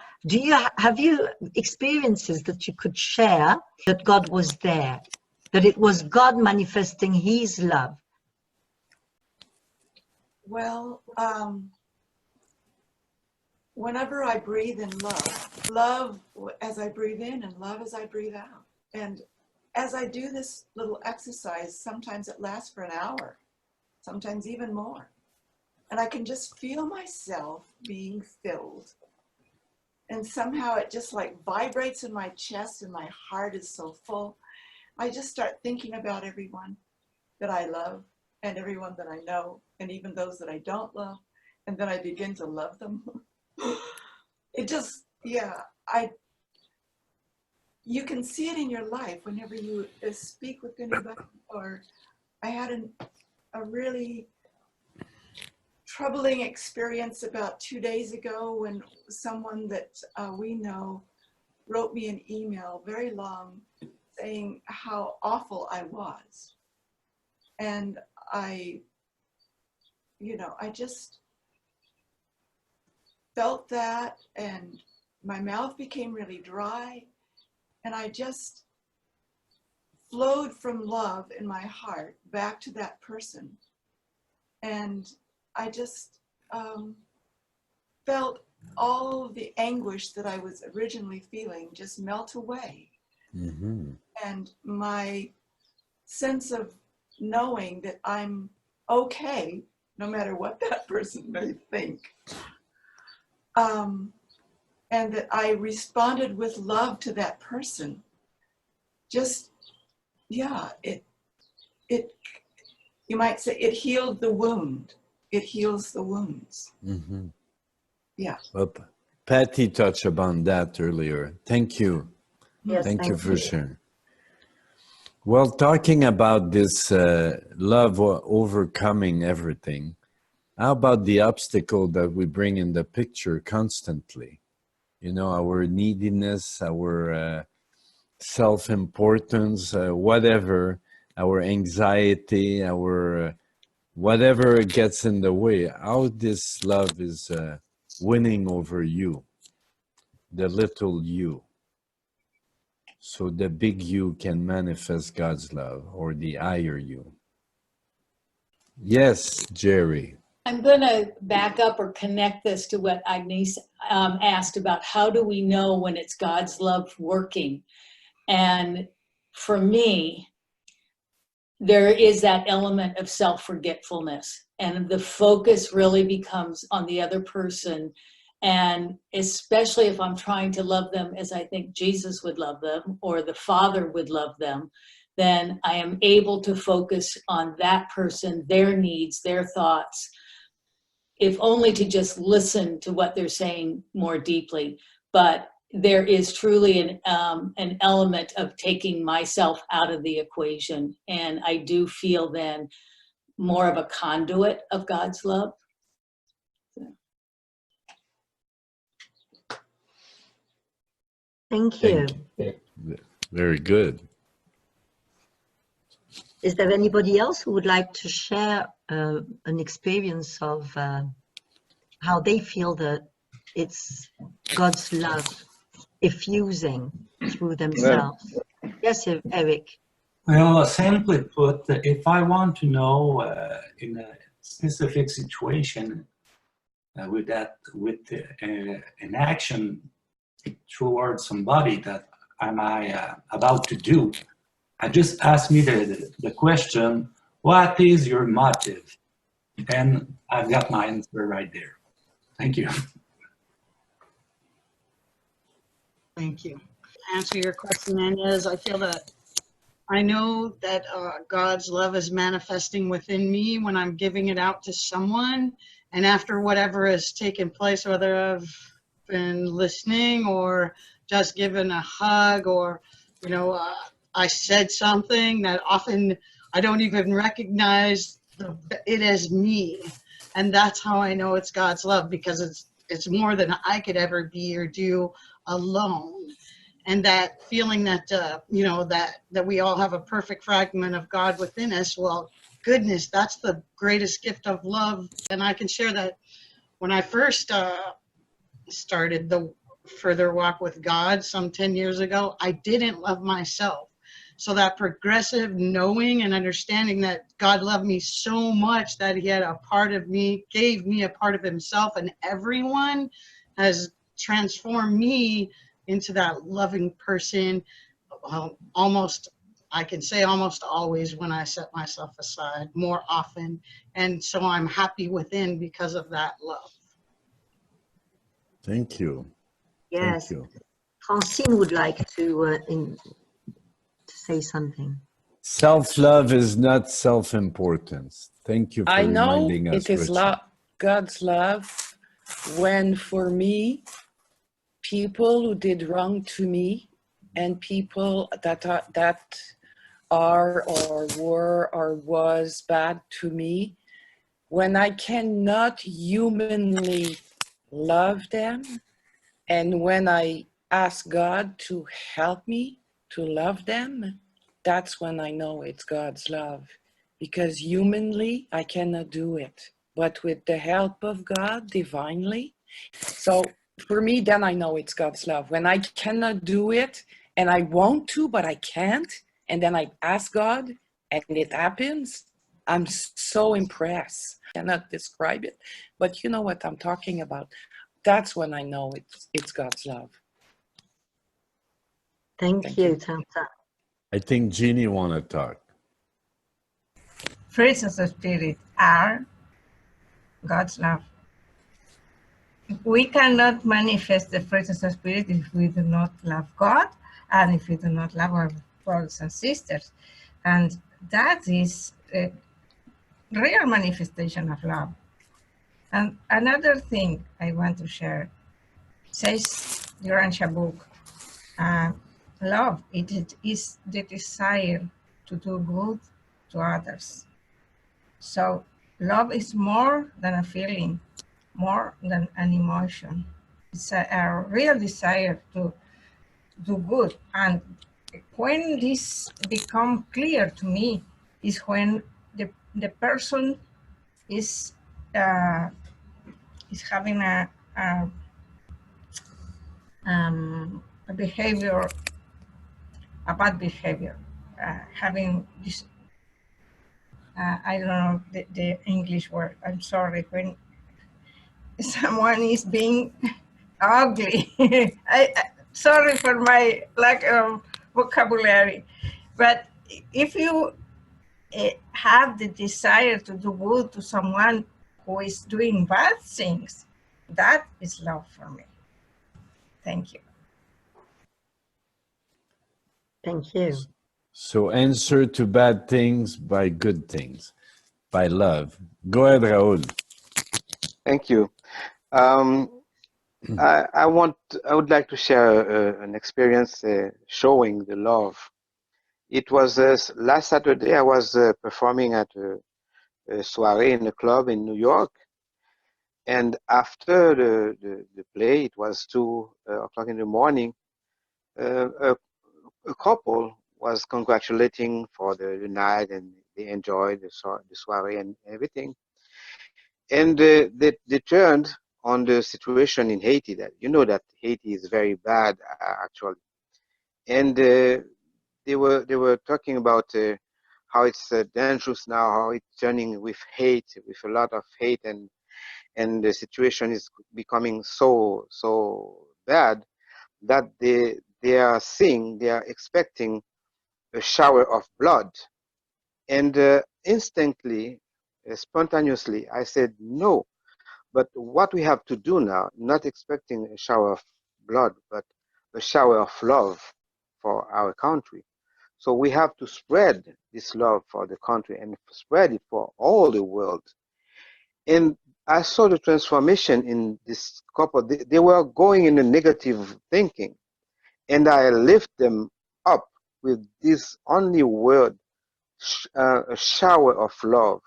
have you experiences that you could share that God was there, that it was God manifesting his love? Well, whenever I breathe in love, love as I breathe in and love as I breathe out. And as I do this little exercise, sometimes it lasts for an hour, sometimes even more. And I can just feel myself being filled. And somehow it just like vibrates in my chest and my heart is so full. I just start thinking about everyone that I love and everyone that I know, and even those that I don't love. And then I begin to love them. It just, yeah, you can see it in your life whenever you speak with anybody. Or I had a really troubling experience about 2 days ago when someone that we know wrote me an email, very long, saying how awful I was. And I just felt that, and my mouth became really dry, and I just flowed from love in my heart back to that person. And I just felt all of the anguish that I was originally feeling just melt away. Mm-hmm. And my sense of knowing that I'm okay, no matter what that person may think. And that I responded with love to that person. Just, yeah, it, you might say it healed the wound. It heals the wounds. Mm-hmm. Yeah. Well, Patty touched upon that earlier. Thank you. Yes, Thank you thank for you. sharing. Well, talking about this love overcoming everything, how about the obstacle that we bring in the picture constantly? You know, our neediness, our self-importance, whatever, our anxiety, our whatever gets in the way, how this love is winning over you, the little you. So the big you can manifest God's love, or the higher you. Yes, Jerry. I'm going to back up or connect this to what Agnès asked about how do we know when it's God's love working? And for me, there is that element of self-forgetfulness, and the focus really becomes on the other person. And especially if I'm trying to love them as I think Jesus would love them, or the Father would love them, then I am able to focus on that person, their needs, their thoughts, if only to just listen to what they're saying more deeply. But there is truly an element of taking myself out of the equation. And I do feel then more of a conduit of God's love. Thank you. Very good. Is there anybody else who would like to share an experience of how they feel that it's God's love effusing through themselves? Yes, Eric. Well, simply put, if I want to know in a specific situation with an action towards somebody that am I about to do, I just ask me the question, what is your motive? And I've got my answer right there. Thank you. Thank you. To answer your question, Agnès, I feel that I know that God's love is manifesting within me when I'm giving it out to someone. And after whatever has taken place, whether I've been listening or just given a hug, or, you know, I said something that often I don't even recognize it as me. And that's how I know it's God's love, because it's more than I could ever be or do alone. And that feeling that, you know, that we all have a perfect fragment of God within us, well, goodness, that's the greatest gift of love. And I can share that when I first started the further walk with God some 10 years ago, I didn't love myself. So that progressive knowing and understanding that God loved me so much that he had a part of me, gave me a part of himself, and everyone has transformed me into that loving person. Almost, I can say almost always when I set myself aside, more often. And so I'm happy within because of that love. Thank you. Yes. Thank you. Francine would like to say something. Self-love is not self-importance. Thank you for I know reminding us, it is Richard. God's love when, for me, people who did wrong to me and people that are or were or was bad to me, when I cannot humanly love them, and when I ask God to help me to love them, that's when I know it's God's love. Because humanly, I cannot do it. But with the help of God, divinely, so for me, then I know it's God's love. When I cannot do it, and I want to, but I can't, and then I ask God, and it happens, I'm so impressed. I cannot describe it, but you know what I'm talking about. That's when I know it's God's love. Thank you, Tanta. I think Jeannie want to talk. Fruits of the Spirit are God's love. We cannot manifest the fruits of the Spirit if we do not love God and if we do not love our brothers and sisters. And that is a real manifestation of love. And another thing I want to share says the Urantia book, love, it is the desire to do good to others. So love is more than a feeling, more than an emotion. It's a real desire to do good. And when this become clear to me is when the person is having a behavior, a bad behavior, having this, I don't know the English word, I'm sorry, when someone is being ugly. Sorry for my lack of vocabulary, but if you have the desire to do good to someone who is doing bad things, that is love for me. Thank you. Thank you. So answer to bad things by good things, by love. Go ahead, Raul. Thank you. I would like to share an experience showing the love. It was last Saturday. I was performing at a soirée in a club in New York, and after the play, it was 2 o'clock in the morning. A couple was congratulating for the night, and they enjoyed the soirée and everything. And they turned on the situation in Haiti. That you know that Haiti is very bad actually, and they were talking about how it's dangerous now, how it's turning with hate, with a lot of hate, and the situation is becoming so bad that they are expecting a shower of blood, and instantly, spontaneously, I said no. But what we have to do now, not expecting a shower of blood, but a shower of love for our country. So we have to spread this love for the country and spread it for all the world. And I saw the transformation in this couple. They were going in a negative thinking, and I lift them up with this only word, a shower of love.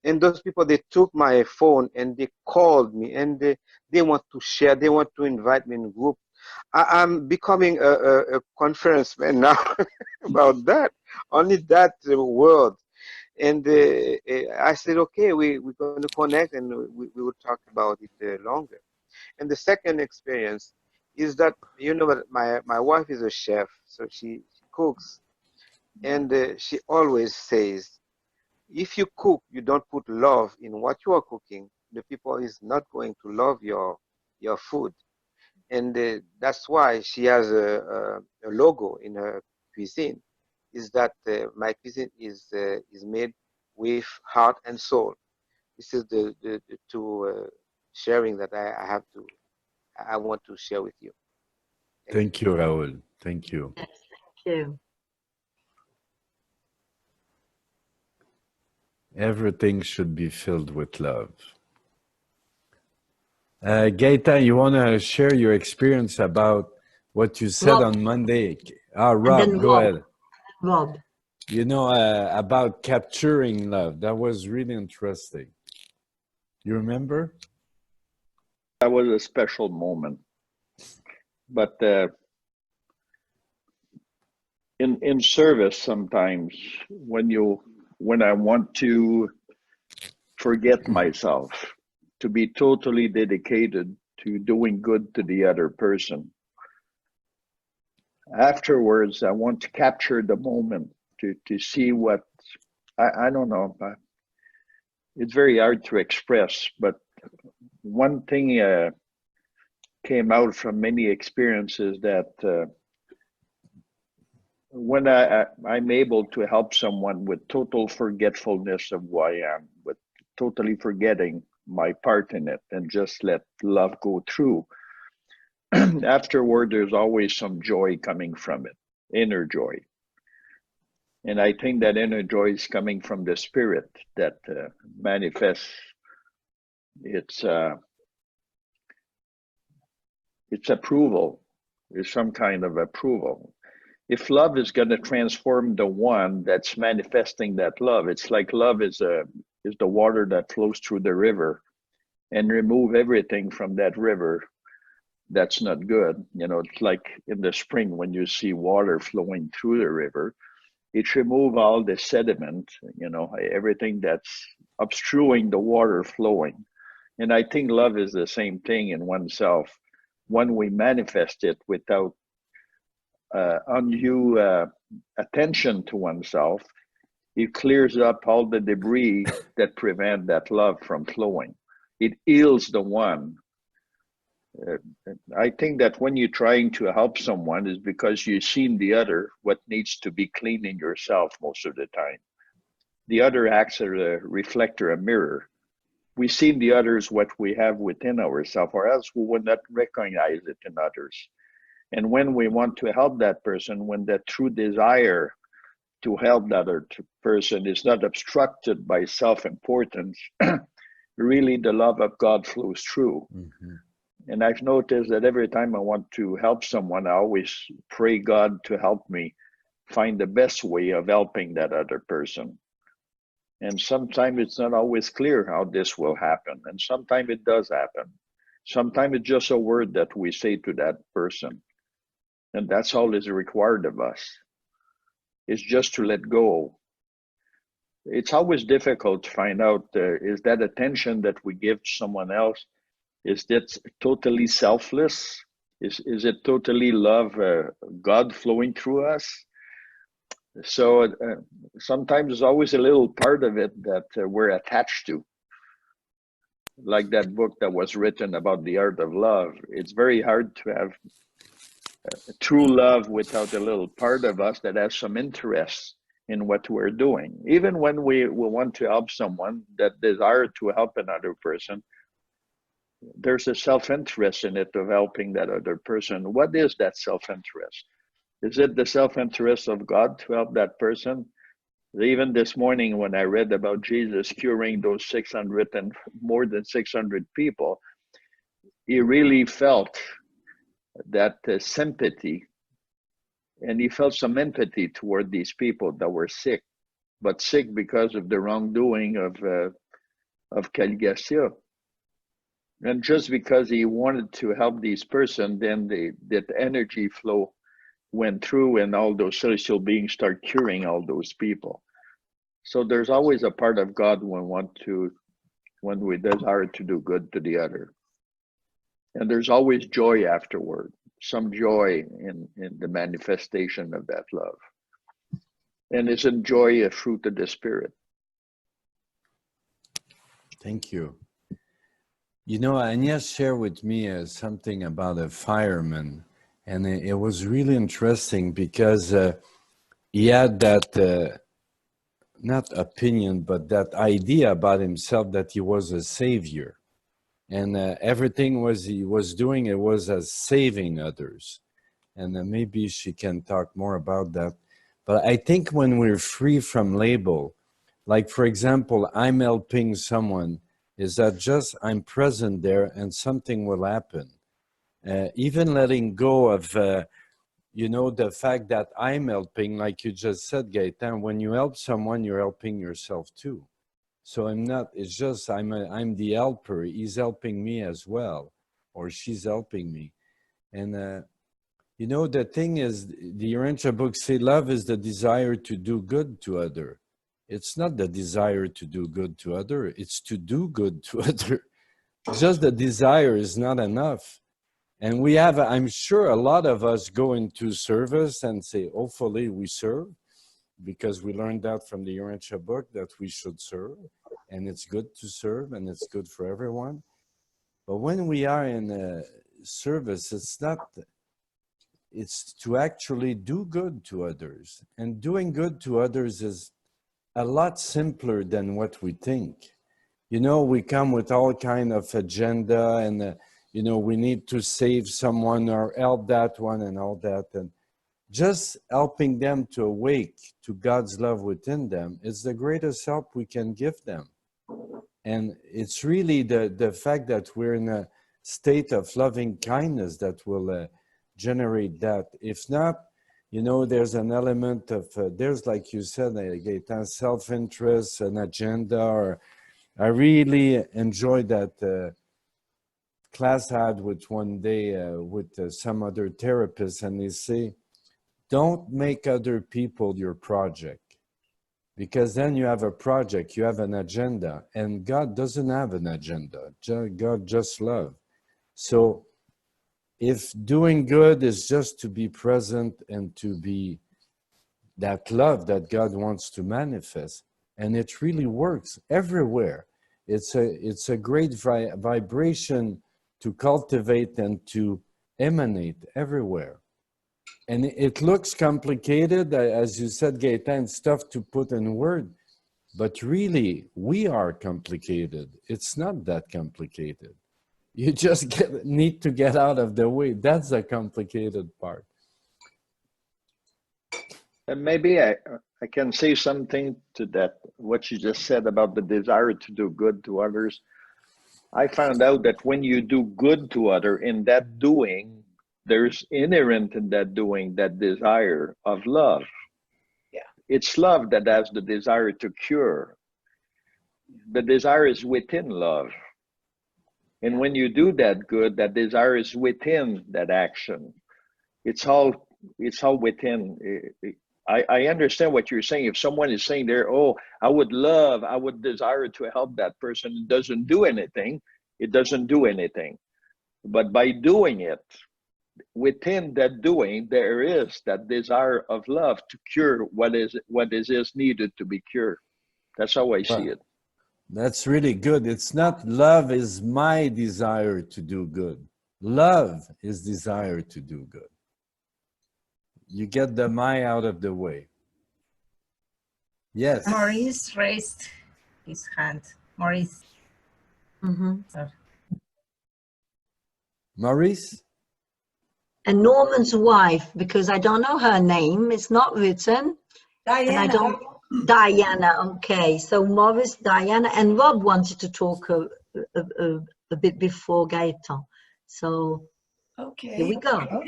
And those people, they took my phone and they called me, and they want to share, they want to invite me in group. I'm becoming a conference man now about that, only that word. And I said, okay, we're going to connect, and we will talk about it longer. And the second experience is that, you know, my wife is a chef, so she cooks, and she always says, if you cook, you don't put love in what you are cooking, the people is not going to love your food. And that's why she has a logo in her cuisine, is that my cuisine is made with heart and soul. This is the two sharing that I want to share with you. Thank you, Raul. Thank you. Yes, thank you. Everything should be filled with love. Gaeta, you want to share your experience about what you said Rob. on Monday? And Rob, then go Rob. ahead. Rob. You know, about capturing love. That was really interesting. You remember? That was a special moment. But in service, sometimes when I want to forget myself, to be totally dedicated to doing good to the other person, afterwards I want to capture the moment to see what I don't know. It's very hard to express, but one thing came out from many experiences that when I'm able to help someone with total forgetfulness of who I am, with totally forgetting my part in it and just let love go through, afterward, there's always some joy coming from it, inner joy. And I think that inner joy is coming from the spirit that manifests its approval, is some kind of approval. If love is going to transform the one that's manifesting that love, it's like love is the water that flows through the river, and remove everything from that river that's not good. You know, it's like in the spring when you see water flowing through the river, it remove all the sediment, you know, everything that's obstruing the water flowing. And I think love is the same thing in oneself. When we manifest it without undue attention to oneself, it clears up all the debris that prevent that love from flowing. It heals the one. I think that when you're trying to help someone is because you've seen the other, what needs to be cleaned in yourself most of the time. The other acts as a reflector, a mirror. We see in the others what we have within ourselves, or else we would not recognize it in others. And when we want to help that person, when that true desire to help that other person is not obstructed by self-importance, really the love of God flows through. Mm-hmm. And I've noticed that every time I want to help someone, I always pray God to help me find the best way of helping that other person. And sometimes it's not always clear how this will happen. And sometimes it does happen. Sometimes it's just a word that we say to that person. And that's all is required of us. It's just to let go. It's always difficult to find out, is that attention that we give to someone else, is that totally selfless? Is it totally love, God flowing through us? So sometimes there's always a little part of it that we're attached to. Like that book that was written about the art of love. It's very hard to have true love without a little part of us that has some interest in what we're doing. Even when we want to help someone, that desire to help another person, there's a self-interest in it of helping that other person. What is that self-interest? Is it the self-interest of God to help that person? Even this morning when I read about Jesus curing those 600 and more than 600 people, he really felt that sympathy, and he felt some empathy toward these people that were sick, but sick because of the wrongdoing of Caligacia. And just because he wanted to help these person, then that energy flow went through, and all those celestial beings start curing all those people. So there's always a part of God when we desire to do good to the other. And there's always joy afterward, some joy in the manifestation of that love. And isn't joy a fruit of the Spirit? Thank you. You know, Agnès shared with me something about a fireman, and it was really interesting because he had that, not opinion, but that idea about himself that he was a savior. And everything he was doing, it was as saving others. And maybe she can talk more about that. But I think when we're free from label, like for example, I'm helping someone, is that just I'm present there and something will happen. Even letting go of, you know, the fact that I'm helping, like you just said, Gaëtan, when you help someone, you're helping yourself too. So I'm not, it's just I'm the helper. He's helping me as well, or she's helping me. And, you know, the thing is, the Urantia books say love is the desire to do good to other. It's not the desire to do good to other, it's to do good to other. Just the desire is not enough. And we have, I'm sure a lot of us go into service and say, hopefully we serve, because we learned that from the Urantia book that we should serve, and it's good to serve and it's good for everyone. But when we are in a service, it's not, it's to actually do good to others. And doing good to others is a lot simpler than what we think. You know, we come with all kind of agenda and, you know, we need to save someone or help that one and all that. And just helping them to awake to God's love within them is the greatest help we can give them. And it's really the fact that we're in a state of loving kindness that will generate that. If not, you know, there's an element of, there's, like you said, Gaetan, self-interest, an agenda. Or I really enjoyed that class I had with one day with some other therapists, and they say, don't make other people your project, because then you have a project, you have an agenda, and God doesn't have an agenda. God just love. So if doing good is just to be present and to be that love that God wants to manifest, and it really works everywhere. It's a great vibration to cultivate and to emanate everywhere. And it looks complicated, as you said, Gaetan, stuff to put in word, but really, we are complicated. It's not that complicated. You just need to get out of the way. That's the complicated part. And maybe I can say something to that, what you just said about the desire to do good to others. I found out that when you do good to others, in that doing, there's inherent in that doing that desire of love. Yeah. It's love that has the desire to cure. The desire is within love. And when you do that good, that desire is within that action. It's all within. I understand what you're saying. If someone is saying there, oh, I would desire to help that person, it doesn't do anything. It doesn't do anything. But by doing it, within that doing, there is that desire of love to cure what is needed to be cured. That's how I see it. That's really good. It's not love is my desire to do good. Love is desire to do good. You get the my out of the way. Yes. Maurice raised his hand. Maurice. Sorry. Maurice? And Norman's wife, because I don't know her name, it's not written. Diana. And I don't. Diana, okay. So Maurice, Diana, and Rob wanted to talk a bit before Gaetan. So Okay. here we go.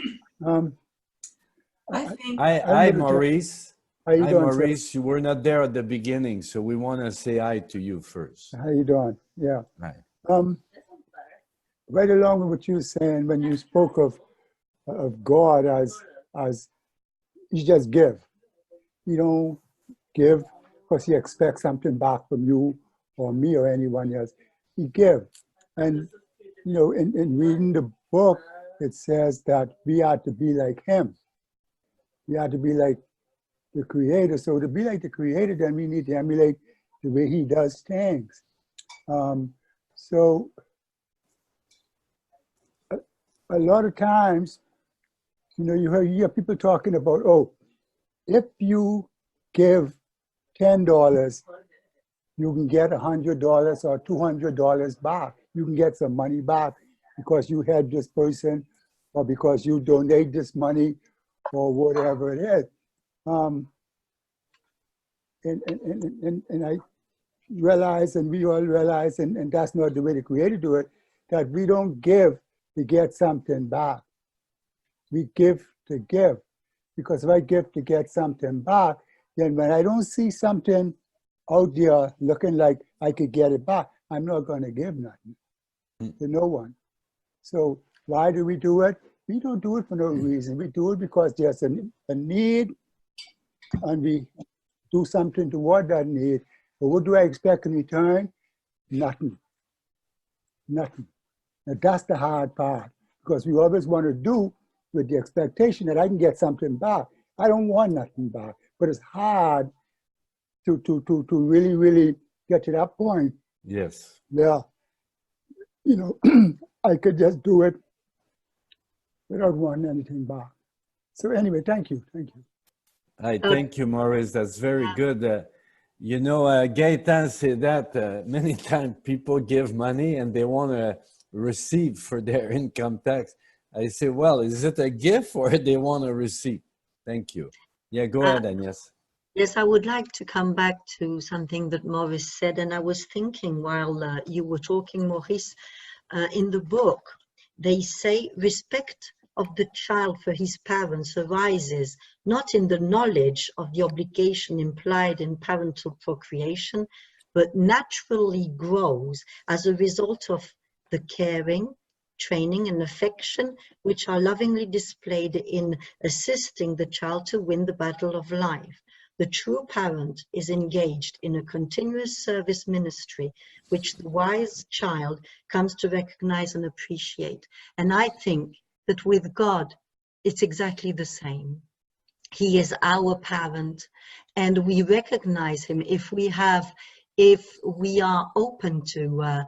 I think. Hi, Maurice. How you hi, doing, Maurice. You were not there at the beginning, so we want to say hi to you first. How you doing? Yeah. Hi. Right along with what you were saying when you spoke of God as you just give. You don't give because he expects something back from you or me or anyone else. You give. And, you know, in reading the book, it says that we are to be like him. We are to be like the Creator. So to be like the Creator, then we need to emulate the way he does things. So a lot of times, you know, you hear people talking about, oh, if you give $10, you can get $100 or $200 back. You can get some money back because you had this person or because you donate this money or whatever it is. And I realize, and we all realize, and that's not the way the Creator do it, that we don't give to get something back. We give to give. Because if I give to get something back, then when I don't see something out there looking like I could get it back, I'm not going to give nothing to no one. So why do we do it? We don't do it for no reason. We do it because there's a need, and we do something toward that need. But what do I expect in return? Nothing. Nothing. Now that's the hard part, because we always want to do with the expectation that I can get something back. I don't want nothing back, but it's hard to really, really get to that point. Yes. Yeah. You know, I could just do it without wanting anything back. So anyway, thank you. Thank you. Thank you, Maurice. That's very good. You know, Gaetan said that many times people give money and they want to receive for their income tax. I say, well, is it a gift or they want to receive? Thank you. Yeah, go ahead, Agnès. Yes, I would like to come back to something that Maurice said, and I was thinking while you were talking, Maurice, in the book, they say respect of the child for his parents arises not in the knowledge of the obligation implied in parental procreation, but naturally grows as a result of the caring, training, and affection which are lovingly displayed in assisting the child to win the battle of life. The true parent is engaged in a continuous service ministry, which the wise child comes to recognize and appreciate. And I think that with God, it's exactly the same. He is our parent, and we recognize him if we are open to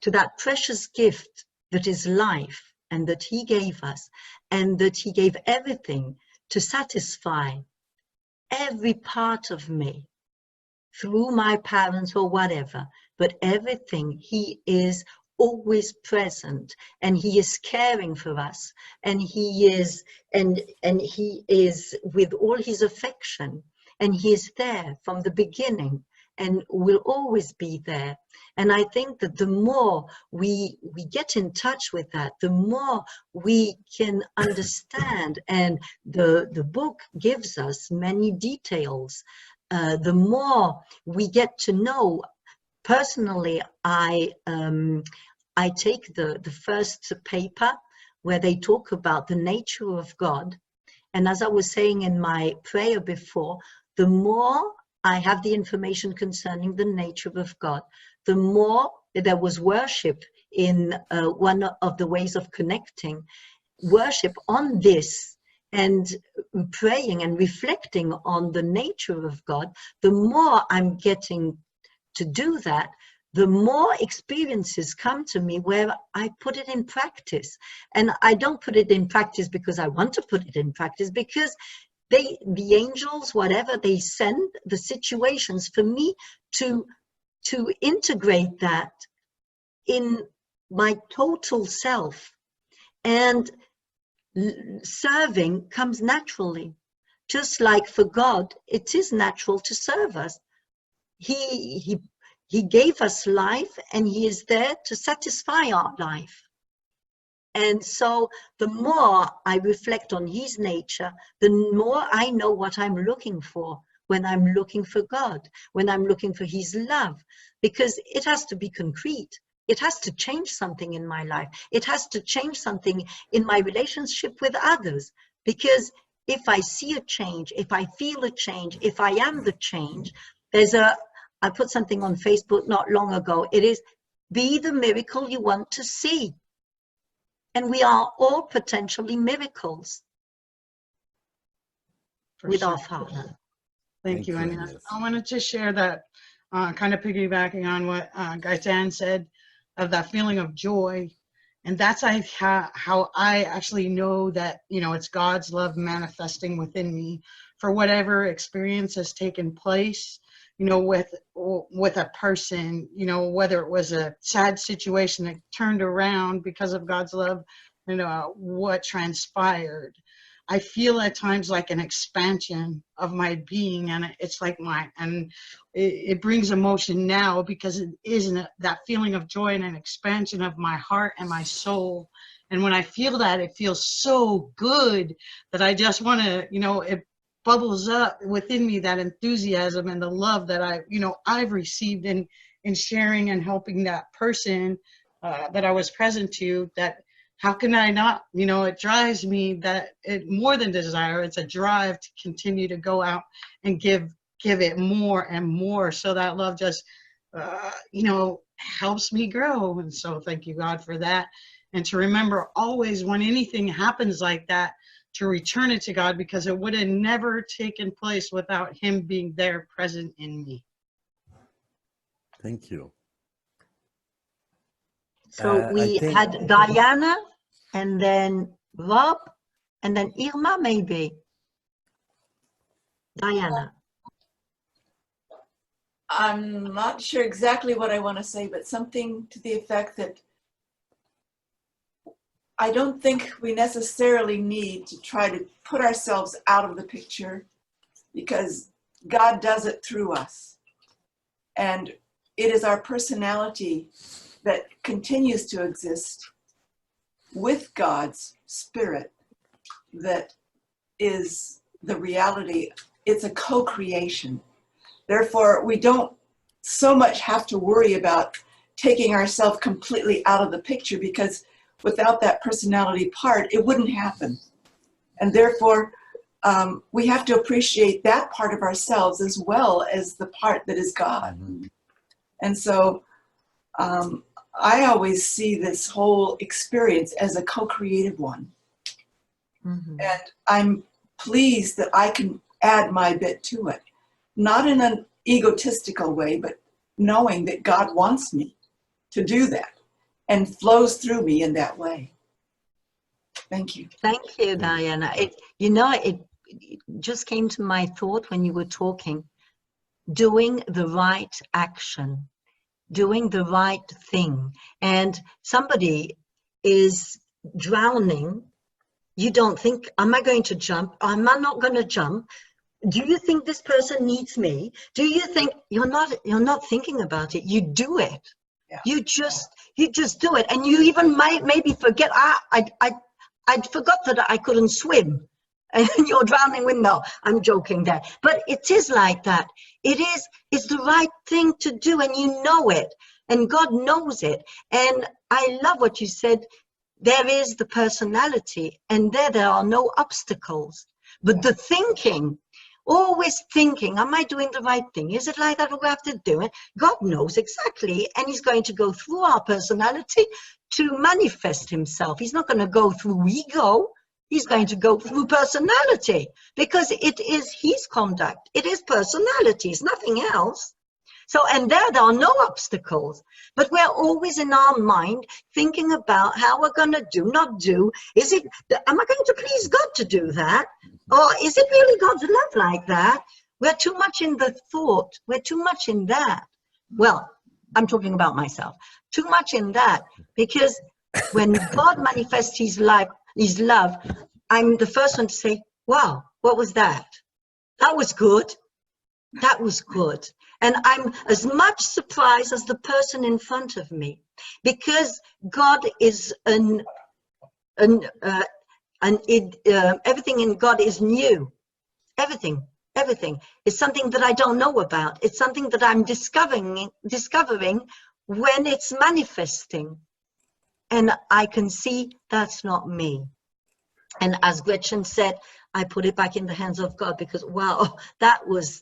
that precious gift that is life, and that he gave us, and that he gave everything to satisfy every part of me through my parents or whatever, but everything. He is always present, and he is caring for us, and he is with all his affection, and he is there from the beginning and will always be there. And I think that the more we get in touch with that, the more we can understand, and the book gives us many details, the more we get to know. Personally, I take the first paper where they talk about the nature of God. And as I was saying in my prayer before, the more I have the information concerning the nature of God, the more there was worship in one of the ways of connecting, worship on this, and praying and reflecting on the nature of God. The more I'm getting to do that, the more experiences come to me where I put it in practice. And I don't put it in practice because I want to put it in practice, because the angels, whatever, they send the situations for me to integrate that in my total self. And serving comes naturally. Just like for God, it is natural to serve us. He gave us life, and he is there to satisfy our life. And so the more I reflect on his nature, the more I know what I'm looking for when I'm looking for God, when I'm looking for his love, because it has to be concrete. It has to change something in my life. It has to change something in my relationship with others, because if I see a change, if I feel a change, if I am the change, I put something on Facebook not long ago. It is, be the miracle you want to see. And we are all potentially miracles with our Father. Thank you, Agnès. I wanted to share that, kind of piggybacking on what Gaetan said, of that feeling of joy. And that's how I actually know that, it's God's love manifesting within me for whatever experience has taken place, with a person, whether it was a sad situation that turned around because of God's love, what transpired. I feel at times like an expansion of my being, and it's like it brings emotion now, because it isn't that feeling of joy and an expansion of my heart and my soul. And when I feel that, it feels so good that I just want to, it bubbles up within me, that enthusiasm and the love that I've received in sharing and helping that person that I was present to. That how can I not, it drives me, that it more than desire, it's a drive to continue to go out and give it more and more, so that love just helps me grow. And so thank you, God, for that. And to remember always, when anything happens like that, to return it to God, because it would have never taken place without him being there present in me. Thank you. So we had Diana and then Rob, and then Irma, maybe. Diana. I'm not sure exactly what I want to say, but something to the effect that I don't think we necessarily need to try to put ourselves out of the picture, because God does it through us. And it is our personality that continues to exist with God's Spirit that is the reality. It's a co-creation. Therefore, we don't so much have to worry about taking ourselves completely out of the picture, because without that personality part, it wouldn't happen. And therefore, we have to appreciate that part of ourselves as well as the part that is God. And so I always see this whole experience as a co-creative one. And I'm pleased that I can add my bit to it. Not in an egotistical way, but knowing that God wants me to do that and flows through me in that way. Thank you. Thank you, Diana. It just came to my thought when you were talking, doing the right action, doing the right thing. And somebody is drowning. You don't think, am I going to jump? Am I not going to jump? Do you think this person needs me? Do you think you're not thinking about it? You do it. Yeah. You just do it, and you even might maybe forget. I forgot that I couldn't swim, and you're drowning with. No, I'm joking there, but it is like that. It's the right thing to do, and you know it, and God knows it. And I love what you said. There is the personality, and there are no obstacles, but the thinking. Always thinking, am I doing the right thing? Is it like that we have to do it? God knows exactly, and he's going to go through our personality to manifest himself. He's not going to go through ego. He's going to go through personality, because it is his conduct. It is personality. It's nothing else. So, and there are no obstacles, but we're always in our mind thinking about how we're going to do, not do. Am I going to please God to do that? Or is it really God's love like that? We're too much in the thought. We're too much in that. Well, I'm talking about myself. Too much in that, because when God manifests his love, I'm the first one to say, wow, what was that? That was good. That was good. And I'm as much surprised as the person in front of me, because God is everything in God is new. Everything is something that I don't know about. It's something that I'm discovering when it's manifesting, and I can see that's not me. And as Gretchen said, I put it back in the hands of God, because wow, that was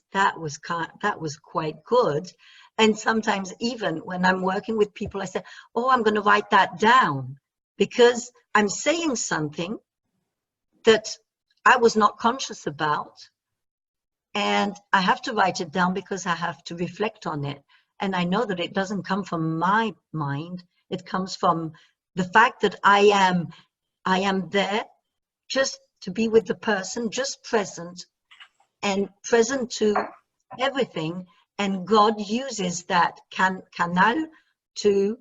quite good. And sometimes even when I'm working with people, I say, oh, I'm going to write that down, because I'm saying something that I was not conscious about, and I have to write it down because I have to reflect on it. And I know that it doesn't come from my mind. It comes from the fact that I am there just to be with the person, just present, and present to everything. And God uses that canal to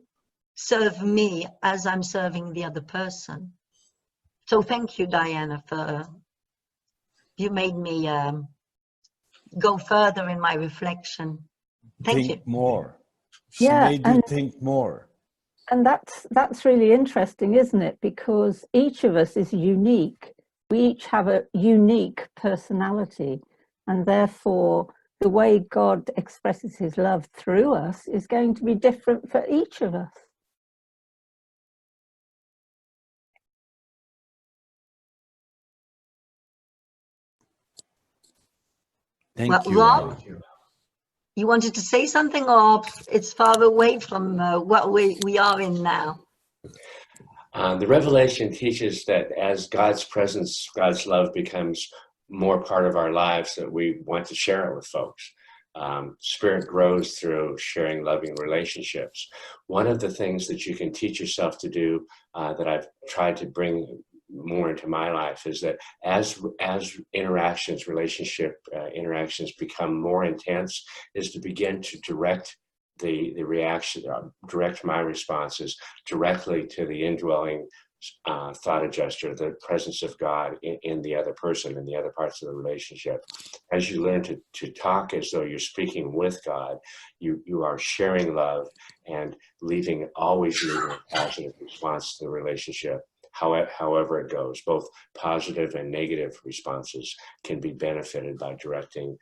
serve me as I'm serving the other person. So thank you, Diana, you made me go further in my reflection. Thank you. More. She Yeah, made you think more. And that's really interesting, isn't it? Because each of us is unique. We each have a unique personality, and therefore the way God expresses his love through us is going to be different for each of us. Thank you. Rob, you wanted to say something, or it's far away from what we are in now? The Revelation teaches that as God's presence, God's love becomes more part of our lives, that we want to share it with folks. Spirit grows through sharing loving relationships. One of the things that you can teach yourself to do that I've tried to bring more into my life is that as interactions, relationship interactions become more intense, is to begin to direct the reaction, direct my responses directly to the indwelling thought adjuster, the presence of God in the other person, in the other parts of the relationship. As you learn to talk as though you're speaking with God, you are sharing love and always leaving a positive response to the relationship. However it goes, both positive and negative responses can be benefited by directing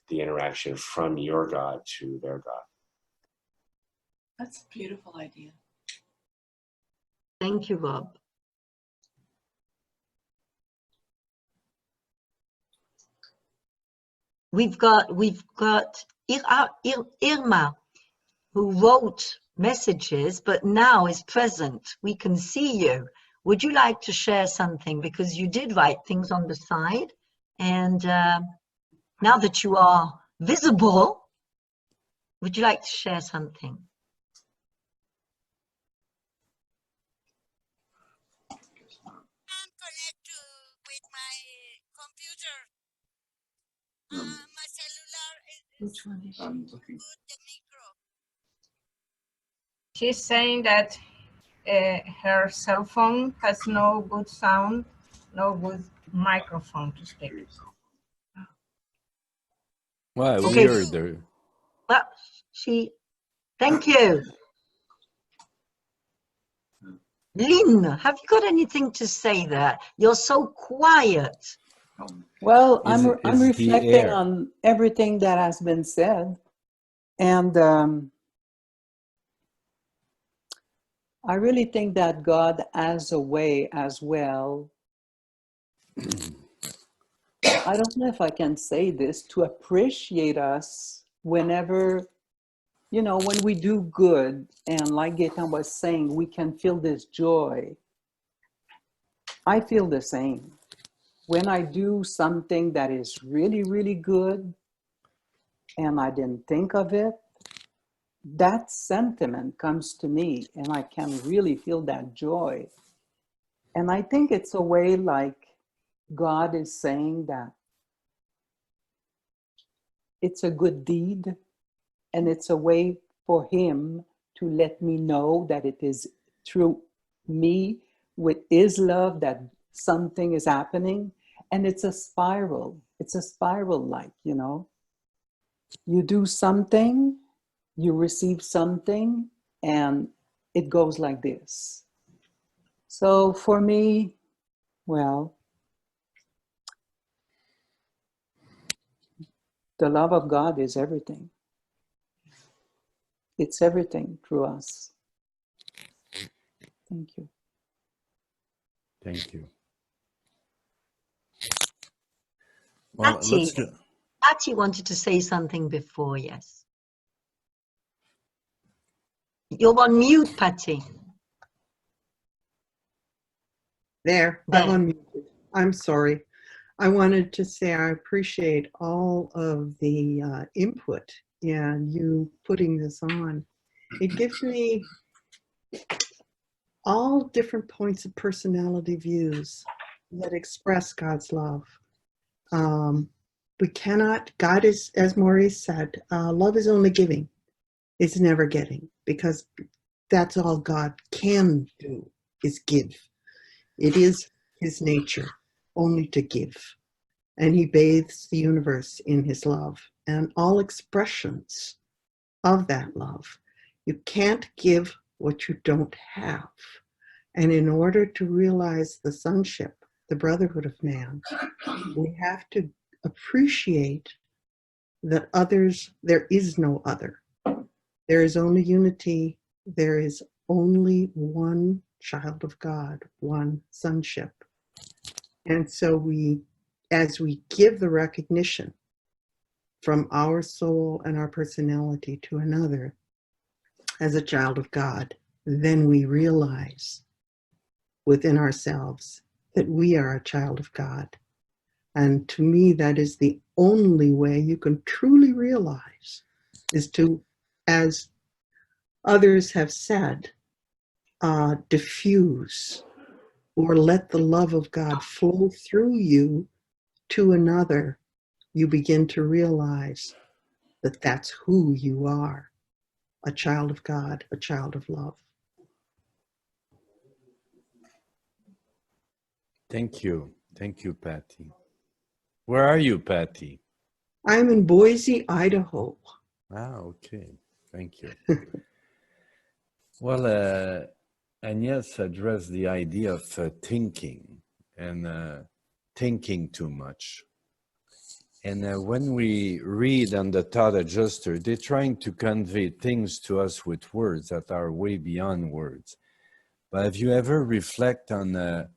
the interaction from your God to their God. That's a beautiful idea. Thank you, Rob. We've got Irma, who wrote messages, but now is present. We can see you. Would you like to share something? Because you did write things on the side. And now that you are visible, would you like to share something? Which one is she? She's saying that her cell phone has no good sound, no good microphone to speak. Well, Okay. we heard her. Well, thank you. Lynn, have you got anything to say there? You're so quiet. Well, Is I'm the reflecting air. on everything that has been said. And I really think that God has a way as well. I don't know if I can say this, to appreciate us whenever, when we do good. And like Gaetan was saying, we can feel this joy. I feel the same. When I do something that is really, really good, and I didn't think of it, that sentiment comes to me and I can really feel that joy. And I think it's a way like God is saying that it's a good deed, and it's a way for him to let me know that it is through me with his love that something is happening. And it's a spiral. It's a spiral, like, you do something, you receive something, and it goes like this. So for me, well, the love of God is everything. It's everything through us. Thank you. Thank you. Well, let's go. Patty wanted to say something before, yes. You're on mute, Patty. There, I'm unmuted. I'm sorry. I wanted to say I appreciate all of the input and you putting this on. It gives me all different points of personality views that express God's love. We cannot, God is, as Maurice said, love is only giving. It's never getting, because that's all God can do, is give. It is his nature only to give. And he bathes the universe in his love and all expressions of that love. You can't give what you don't have. And in order to realize the sonship, the brotherhood of man, we have to appreciate that there is no other. There is only unity. There is only one child of God, one sonship. And so as we give the recognition from our soul and our personality to another as a child of God, then we realize within ourselves that we are a child of God. And to me, that is the only way you can truly realize, is to, as others have said, diffuse or let the love of God flow through you to another. You begin to realize that that's who you are, a child of God, a child of love. Thank you. Thank you, Patty. Where are you, Patty? I'm in Boise, Idaho. Ah, okay. Thank you. Well, Agnès addressed the idea of thinking and thinking too much. And when we read on the thought adjuster, they're trying to convey things to us with words that are way beyond words. But have you ever reflect on,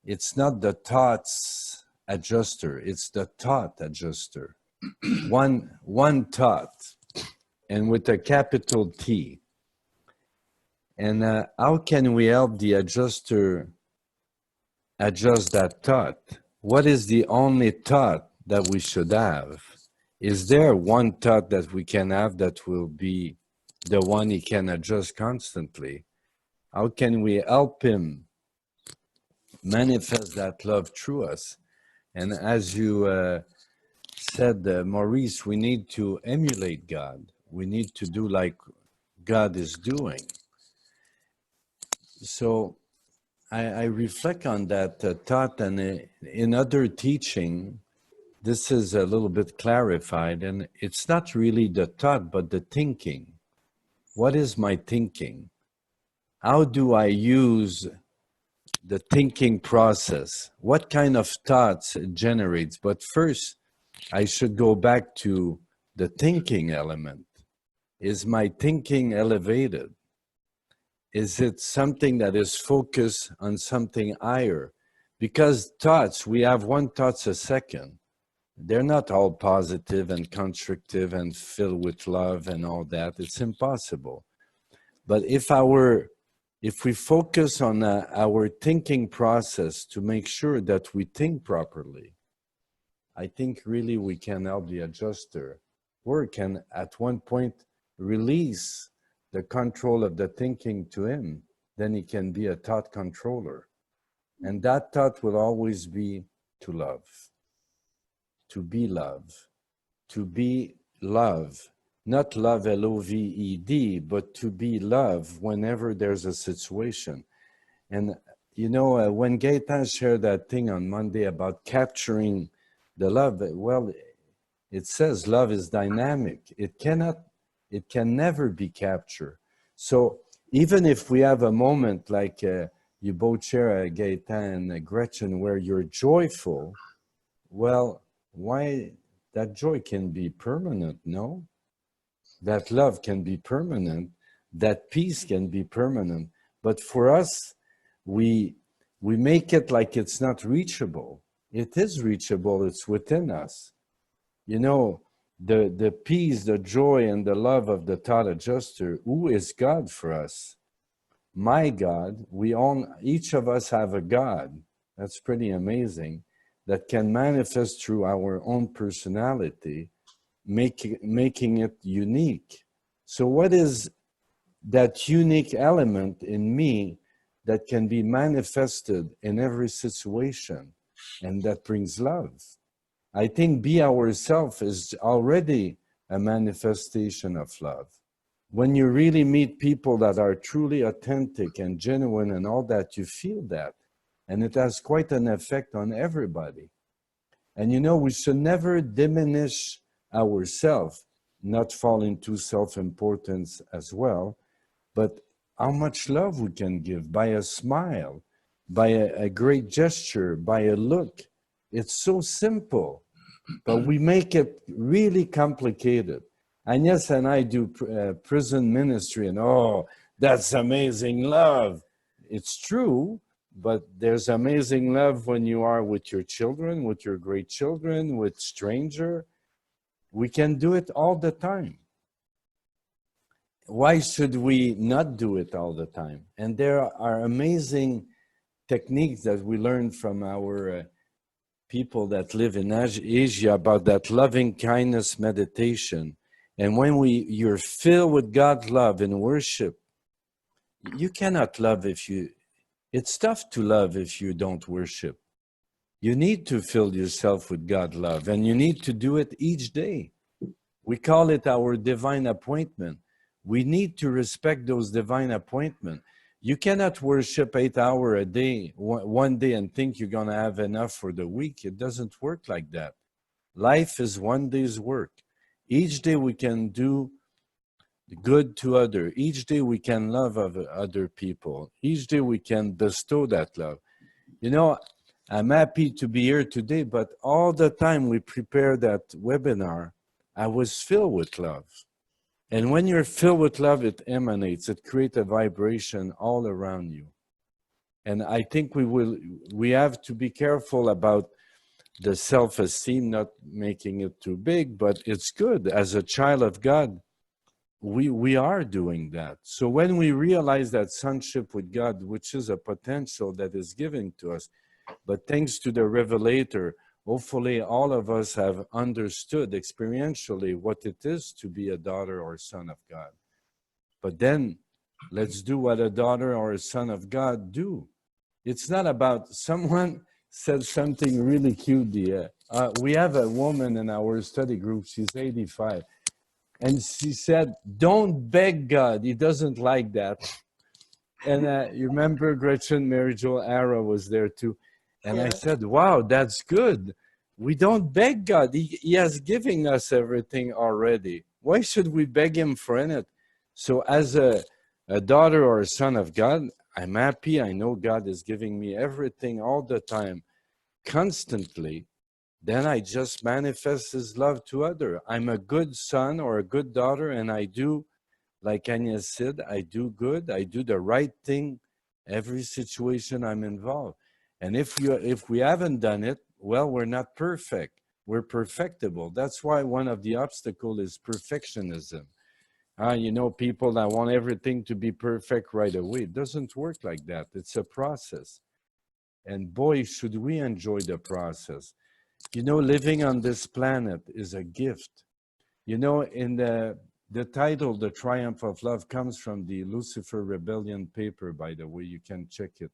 it's not the thoughts adjuster, it's the thought adjuster. one thought, and with a capital T. And how can we help the adjuster adjust that thought? What is the only thought that we should have? Is there one thought that we can have that will be the one he can adjust constantly? How can we help him manifest that love through us? And as you said, Maurice, we need to emulate God. We need to do like God is doing. So I reflect on that thought, and in other teaching, this is a little bit clarified, and it's not really the thought, but the thinking. What is my thinking? How do I use the thinking process? What kind of thoughts it generates? But first, I should go back to the thinking element. Is my thinking elevated? Is it something that is focused on something higher? Because thoughts, we have one thoughts a second. They're not all positive and constructive and filled with love and all that. It's impossible. But if we focus on our thinking process to make sure that we think properly, I think really we can help the adjuster work and at one point release the control of the thinking to him. Then he can be a thought controller. And that thought will always be to love, to be love, to be love. Not love, L-O-V-E-D, but to be love whenever there's a situation. And you know, when Gaëtan shared that thing on Monday about capturing the love, well, it says love is dynamic. It can never be captured. So even if we have a moment like you both share, Gaëtan and Gretchen, where you're joyful, well, why that joy can be permanent, no? That love can be permanent, that peace can be permanent. But for us, we make it like it's not reachable. It is reachable, it's within us. You know, the peace, the joy, and the love of the thought adjuster, who is God for us? My God, each of us have a God. That's pretty amazing, that can manifest through our own personality, making it unique. So what is that unique element in me that can be manifested in every situation and that brings love? I think be ourselves is already a manifestation of love. When you really meet people that are truly authentic and genuine and all that, you feel that. And it has quite an effect on everybody. And you know, we should never diminish ourselves, not fall into self-importance as well, but how much love we can give by a smile, by a great gesture, by a look. It's so simple, but we make it really complicated. Agnès and I do prison ministry, and oh, that's amazing love. It's true, but there's amazing love when you are with your children, with your great children, with stranger. We can do it all the time. Why should we not do it all the time? And there are amazing techniques that we learn from our people that live in Asia about that loving kindness meditation. And when you're filled with God's love and worship, you cannot love it's tough to love if you don't worship. You need to fill yourself with God's love, and you need to do it each day. We call it our divine appointment. We need to respect those divine appointments. You cannot worship 8 hours a day, one day, and think you're going to have enough for the week. It doesn't work like that. Life is one day's work. Each day we can do good to others. Each day we can love other people. Each day we can bestow that love. You know, I'm happy to be here today, but all the time we prepare that webinar, I was filled with love. And when you're filled with love, it emanates, it creates a vibration all around you. And I think we have to be careful about the self-esteem, not making it too big, but it's good. As a child of God, we are doing that. So when we realize that sonship with God, which is a potential that is given to us, but thanks to the revelator, hopefully all of us have understood experientially what it is to be a daughter or son of God. But then let's do what a daughter or a son of God do. It's not about, someone said something really cute. We have a woman in our study group, she's 85. And she said, don't beg God, he doesn't like that. And you remember Gretchen, Mary Jo Ara was there too. And I said, wow, that's good. We don't beg God. He has given us everything already. Why should we beg him for anything? So as a daughter or a son of God, I'm happy. I know God is giving me everything all the time, constantly. Then I just manifest his love to others. I'm a good son or a good daughter, and I do, like Agnès said, I do good. I do the right thing every situation I'm involved. And if we haven't done it, well, we're not perfect. We're perfectible. That's why one of the obstacles is perfectionism. You know, people that want everything to be perfect right away. It doesn't work like that. It's a process. And boy, should we enjoy the process. You know, living on this planet is a gift. You know, in the title, The Triumph of Love, comes from the Lucifer Rebellion paper, by the way. You can check it.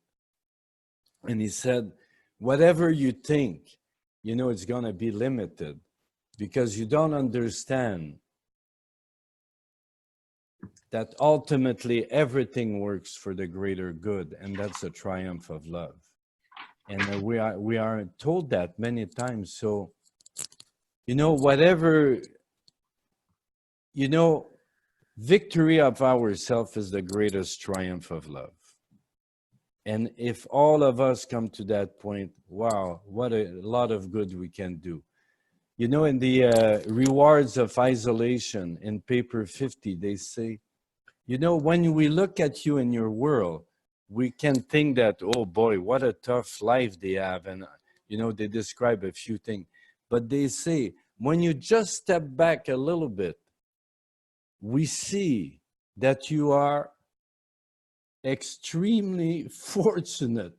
And he said, whatever you think, you know, it's going to be limited because you don't understand that ultimately everything works for the greater good, and that's a triumph of love. And we are told that many times. So, you know, whatever, you know, victory of ourself is the greatest triumph of love. And if all of us come to that point, wow, what a lot of good we can do. You know, in the rewards of isolation in paper 50, they say, you know, when we look at you in your world, we can think that, oh boy, what a tough life they have. And, you know, they describe a few things. But they say, when you just step back a little bit, we see that you are extremely fortunate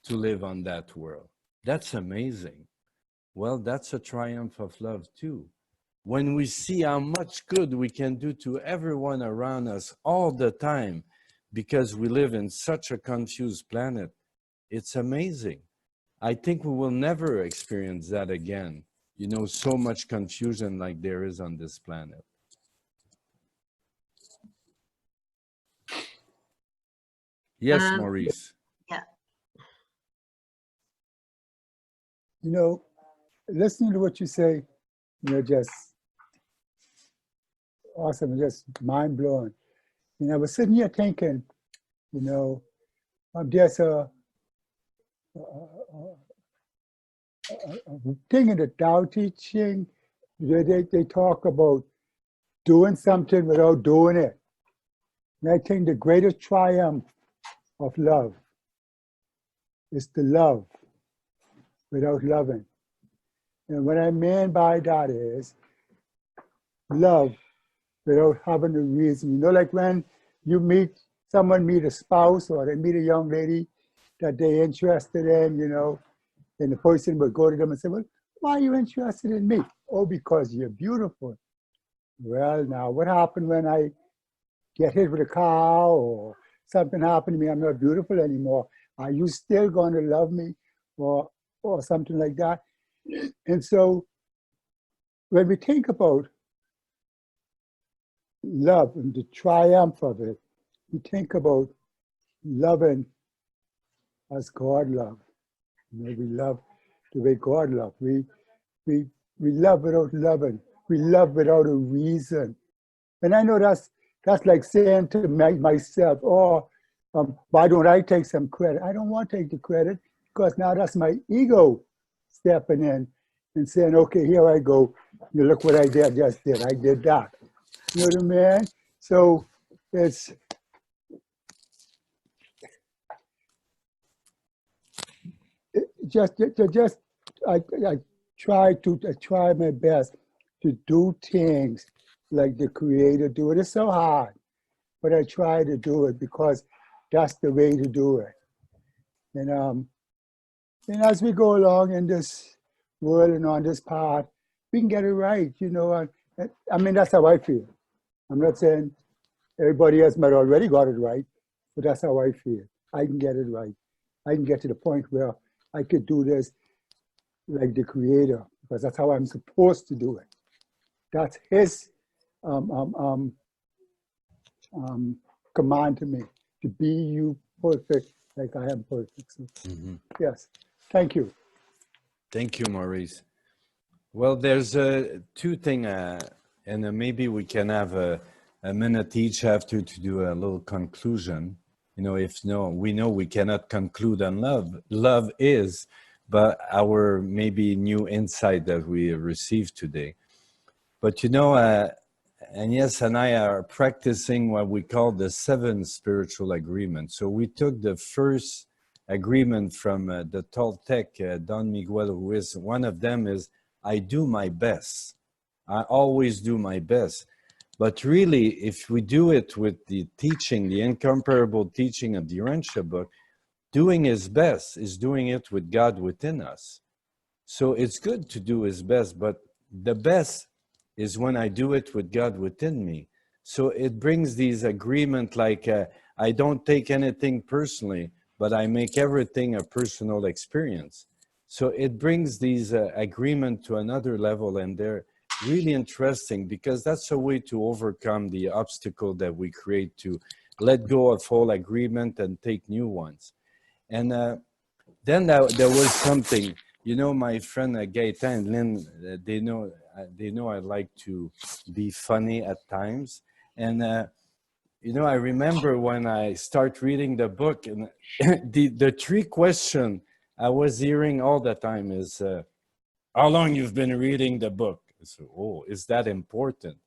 to live on that world. That's amazing. Well, that's a triumph of love too. When we see how much good we can do to everyone around us all the time, because we live in such a confused planet, it's amazing. I think we will never experience that again. You know, so much confusion like there is on this planet. Yes, Maurice. Yeah. You know, listening to what you say, you know, just awesome, just mind blowing. And I was sitting here thinking, you know, there's a thing in the Tao teaching, they talk about doing something without doing it. And I think the greatest triumph of love is to love without loving. And what I mean by that is love without having a reason. You know, like when you someone meet a spouse or they meet a young lady that they're interested in, you know, then the person would go to them and say, well, why are you interested in me? Oh, because you're beautiful. Well, now, what happened when I get hit with a car or something happened to me, I'm not beautiful anymore? Are you still going to love me or something like that? And so when we think about love and the triumph of it, we think about loving as God loved. You know, we love the way God loved. We love without loving. We love without a reason. And I know that's like saying to myself, oh, why don't I take some credit? I don't want to take the credit because now that's my ego stepping in and saying, okay, here I go. You look what I just did. I did that. You know what I mean? So it's I try my best to do things like the Creator do it. It's so hard, but I try to do it because that's the way to do it. And as we go along in this world and on this path, we can get it right, you know. I mean, that's how I feel. I'm not saying everybody else might already got it right, but that's how I feel. I can get it right. I can get to the point where I could do this like the Creator, because that's how I'm supposed to do it. That's His command to me, to be you perfect like I am perfect. So, yes, thank you. Thank you, Maurice. Well, there's two things, and maybe we can have a minute each after to do a little conclusion. You know, we know we cannot conclude on love. Love is, but our maybe new insight that we received today. But you know, Agnès and I are practicing what we call the 7 spiritual agreements. So we took the first agreement from the Toltec, Don Miguel Ruiz. One of them is, I do my best. I always do my best. But really, if we do it with the teaching, the incomparable teaching of the Urantia book, doing his best is doing it with God within us. So it's good to do his best, but the best is when I do it with God within me. So it brings these agreements like I don't take anything personally, but I make everything a personal experience. So it brings these agreements to another level, and they're really interesting because that's a way to overcome the obstacle that we create to let go of all agreement and take new ones. And then there was something, you know, my friend Gaëtan and Lynn, they know I like to be funny at times. And, you know, I remember when I start reading the book, and the 3 questions I was hearing all the time is, how long you've been reading the book? So, oh, is that important?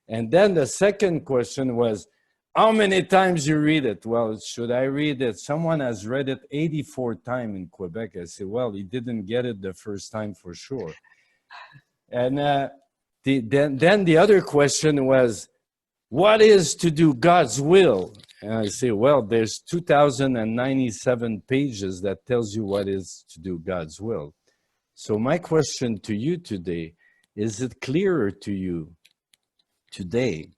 And then the second question was, how many times you read it? Well, should I read it? Someone has read it 84 times in Quebec. I said, well, he didn't get it the first time for sure. And then the other question was, what is to do God's will? And I say, well, there's 2,097 pages that tells you what is to do God's will. So my question to you today, is it clearer to you today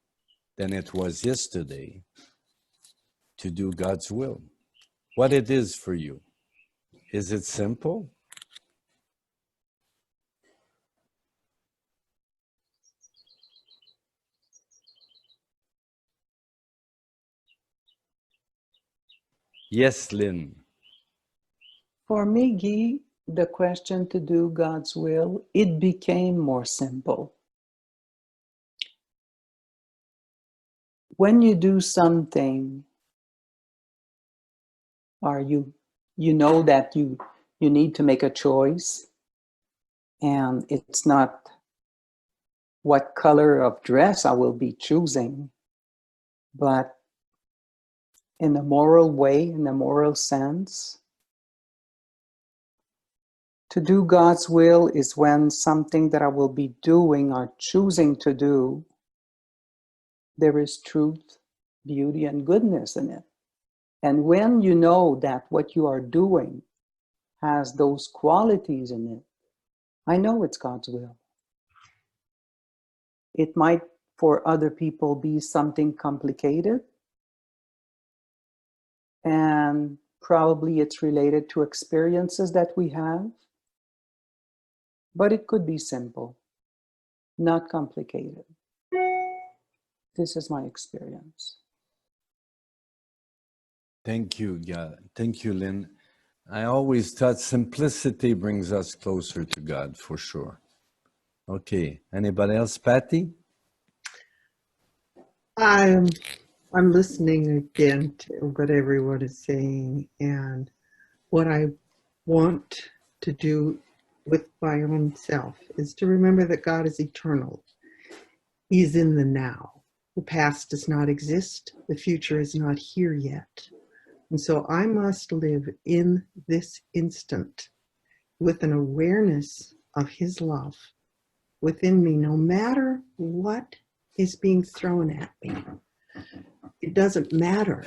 than it was yesterday to do God's will? What it is for you? Is it simple? Yes, Lynn. For me, Guy, the question to do God's will, it became more simple. When you do something, or you know that you need to make a choice, and it's not what color of dress I will be choosing, but in a moral way, in a moral sense. To do God's will is when something that I will be doing or choosing to do, there is truth, beauty, and goodness in it. And when you know that what you are doing has those qualities in it, I know it's God's will. It might, for other people, be something complicated, and probably it's related to experiences that we have, but it could be simple, not complicated. This is my experience. Thank you, God. Thank you, Lynn. I always thought simplicity brings us closer to God, for sure. Okay, anybody else? Patty? I'm listening again to what everyone is saying, and what I want to do with my own self is to remember that God is eternal. He's in the now. The past does not exist. The future is not here yet. And so I must live in this instant with an awareness of his love within me, no matter what is being thrown at me. It doesn't matter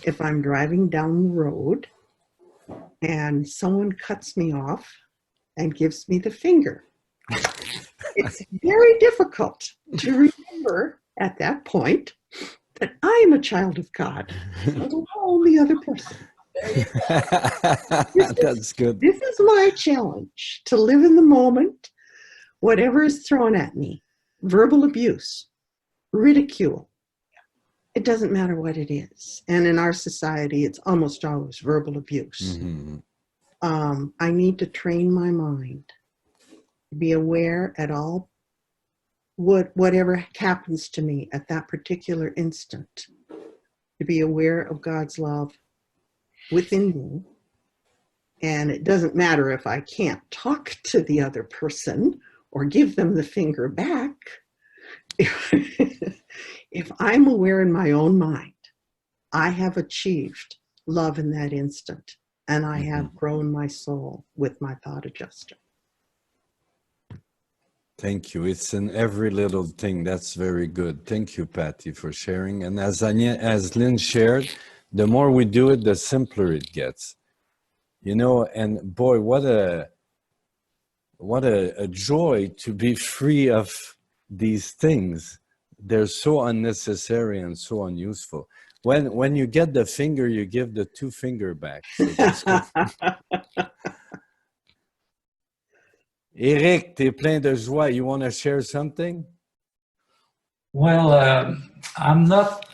if I'm driving down the road and someone cuts me off and gives me the finger. It's very difficult to remember at that point that I am a child of God, alone the other person. That's good. This is my challenge, to live in the moment, whatever is thrown at me, verbal abuse, ridicule. It doesn't matter what it is. And in our society, it's almost always verbal abuse. Mm-hmm. I need to train my mind to be aware at all, whatever happens to me at that particular instant, to be aware of God's love within me. And it doesn't matter if I can't talk to the other person or give them the finger back. If I'm aware in my own mind, I have achieved love in that instant, and I have grown my soul with my thought adjuster. Thank you. It's in every little thing. That's very good. Thank you, Patty, for sharing. And as Lynn shared, the more we do it, the simpler it gets. You know, and boy, what a joy to be free of these things. They're so unnecessary and so unuseful. When you get the finger, you give the two finger back. So that's good. Eric, t'es plein de joie. You want to share something? Well, I'm not,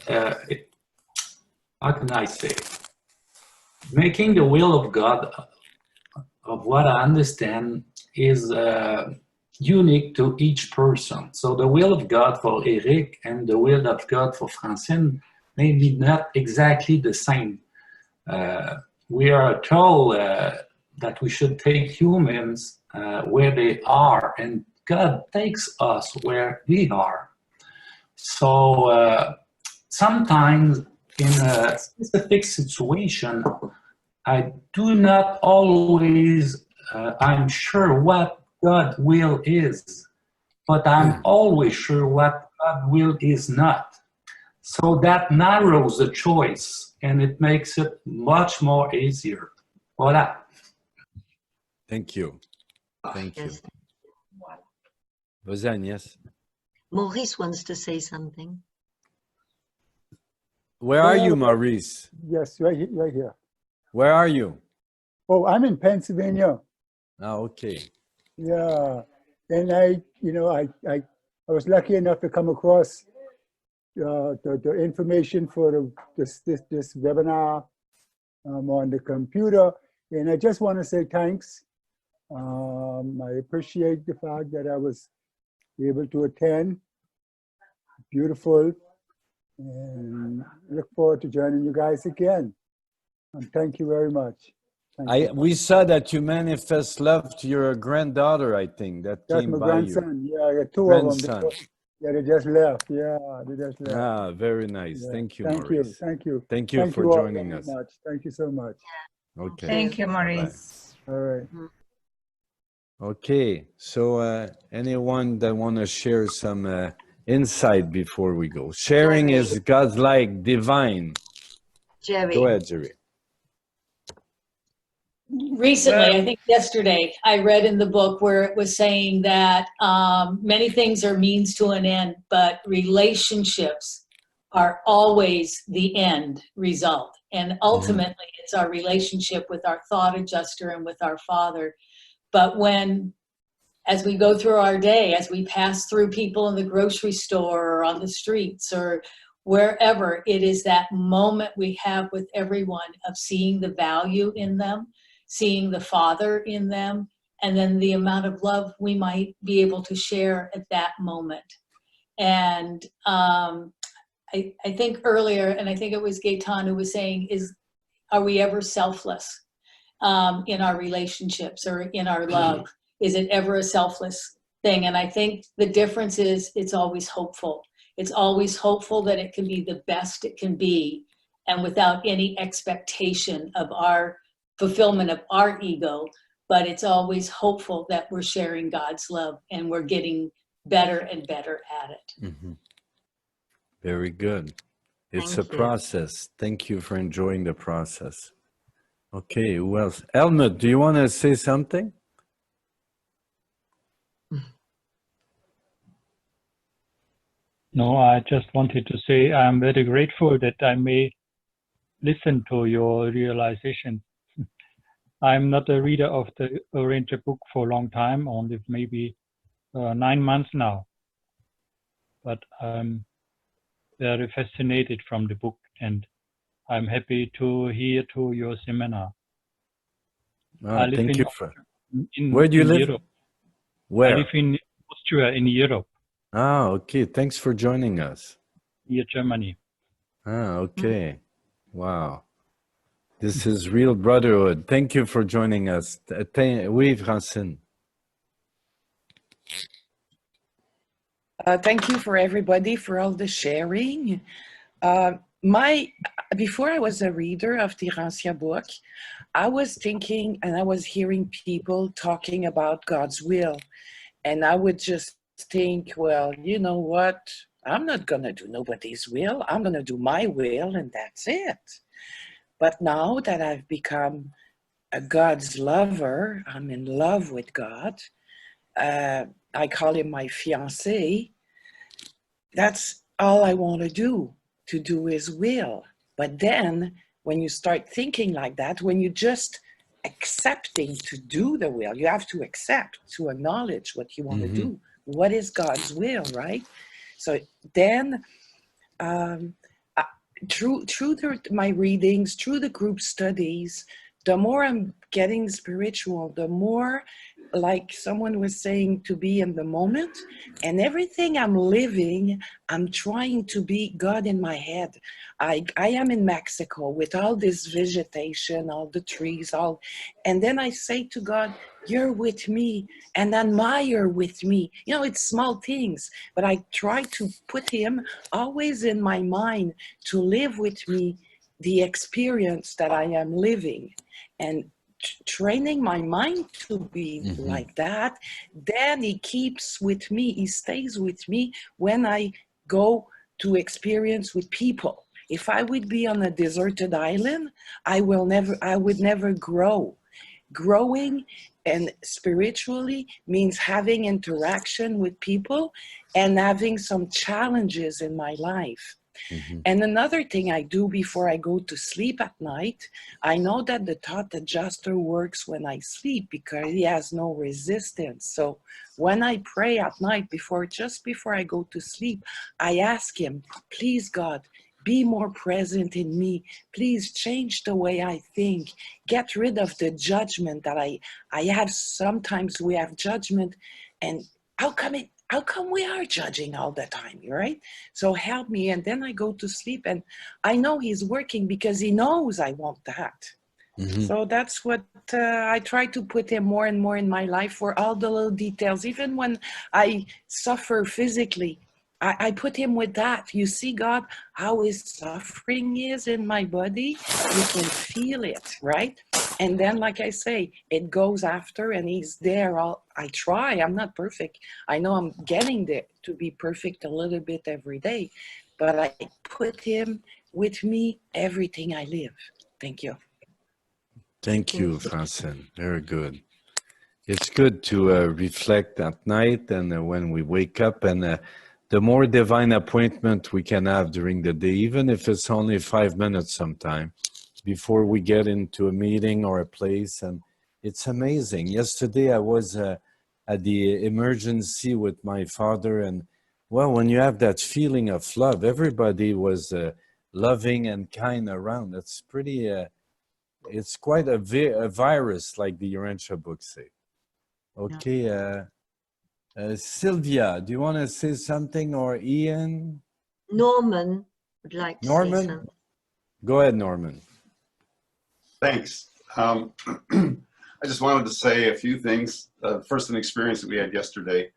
how can I say, making the will of God, of what I understand, is unique to each person. So the will of God for Eric and the will of God for Francine may be not exactly the same. We are told that we should take humans where they are, and God takes us where we are. So sometimes in a specific situation, I do not always, I'm sure what God will is, but I'm always sure what God will is not. So that narrows the choice, and it makes it much more easier. Voilà. Thank you. Thank you. Vas-y, Agnès. Maurice wants to say something. Where are you, Maurice? Yes, right here. Where are you? Oh, I'm in Pennsylvania. Oh, okay. Yeah, and I was lucky enough to come across the information for this webinar on the computer, and I just want to say thanks. I appreciate the fact that I was able to attend. Beautiful, and look forward to joining you guys again. And thank you very much. We saw that you manifest love to your granddaughter, I think, that That's came my by grandson. you. Yeah, I got two Grandson. of them. They just left. Yeah, they just left. Ah, very nice. Yeah. Thank you, Thank Maurice. you. Thank you. Thank you Thank for you all joining very us. much. Thank you so much. Okay. Thank you, Maurice. All right. Okay, so anyone that want to share some insight before we go? Sharing is God's-like, divine. Jerry. Go ahead, Jerry. recently, I think yesterday, I read in the book where it was saying that many things are means to an end, but relationships are always the end result. And ultimately, it's our relationship with our thought adjuster and with our Father. But as we go through our day, as we pass through people in the grocery store or on the streets or wherever, it is that moment we have with everyone of seeing the value in them, seeing the Father in them, and then the amount of love we might be able to share at that moment. And I think earlier, and I think it was Gaetan who was saying, are we ever selfless in our relationships or in our love? Is it ever a selfless thing? And I think the difference is it's always hopeful. It's always hopeful that it can be the best it can be, and without any expectation of our fulfillment of our ego, but it's always hopeful that we're sharing God's love and we're getting better and better at it. Mm-hmm. Very good. It's Thank a you. process. Thank you for enjoying the process. Okay, who else? Helmut, do you want to say something? No, I just wanted to say I'm very grateful that I may listen to your realization. I'm not a reader of the Urantia book for a long time, only maybe 9 months now. But I'm very fascinated from the book, and I'm happy to hear to your seminar. I live Thank in, you Where do you live? Europe. Where? I live in Austria, in Europe, Okay. Thanks for joining us. near Germany. Okay. Wow. This is real brotherhood. Thank you for joining us. Oui, Francine. Thank you for everybody for all the sharing. Before I was a reader of the Urantia book, I was thinking and I was hearing people talking about God's will. And I would just think, well, you know what? I'm not going to do nobody's will. I'm going to do my will, and that's it. But now that I've become a God's lover, I'm in love with God. I call him my fiancé. That's all I want to do his will. But then when you start thinking like that, when you just accepting to do the will, you have to accept, to acknowledge what you want to do. What is God's will, right? So then through my readings, through the group studies, the more I'm getting spiritual, the more, like someone was saying, to be in the moment. And everything I'm living, I'm trying to be God in my head. I am in Mexico with all this vegetation, all the trees, and then I say to God, you're with me and admire with me. You know, it's small things, but I try to put him always in my mind to live with me the experience that I am living. And training my mind to be like that, then he keeps with me, he stays with me when I go to experience with people. If I would be on a deserted island, I would never grow. Growing and spiritually means having interaction with people and having some challenges in my life. And another thing I do before I go to sleep at night, I know that the thought adjuster works when I sleep because he has no resistance. So when I pray at night, just before I go to sleep, I ask him, please God, be more present in me. Please change the way I think. Get rid of the judgment that I have. Sometimes we have judgment, and how come we are judging all the time, right? So help me. And then I go to sleep, and I know he's working because he knows I want that. So that's what I try to put him more and more in my life for all the little details. Even when I suffer physically, I put him with that. You see, God, how his suffering is in my body. You can feel it, right? And then, like I say, it goes after, and he's there. I try. I'm not perfect. I know I'm getting there to be perfect a little bit every day, but I put him with me everything I live. Thank you. Thank you, Francine. Very good. It's good to reflect at night and when we wake up, and the more divine appointment we can have during the day, even if it's only 5 minutes sometime, before we get into a meeting or a place. And it's amazing. Yesterday I was at the emergency with my father, and well, when you have that feeling of love, everybody was loving and kind around. It's pretty, it's quite a virus, like the Urantia books say. Okay, Sylvia, do you want to say something, or Ian? Norman would like to say Norman? something. Go ahead, Norman. Thanks. I just wanted to say a few things. First, an experience that we had yesterday.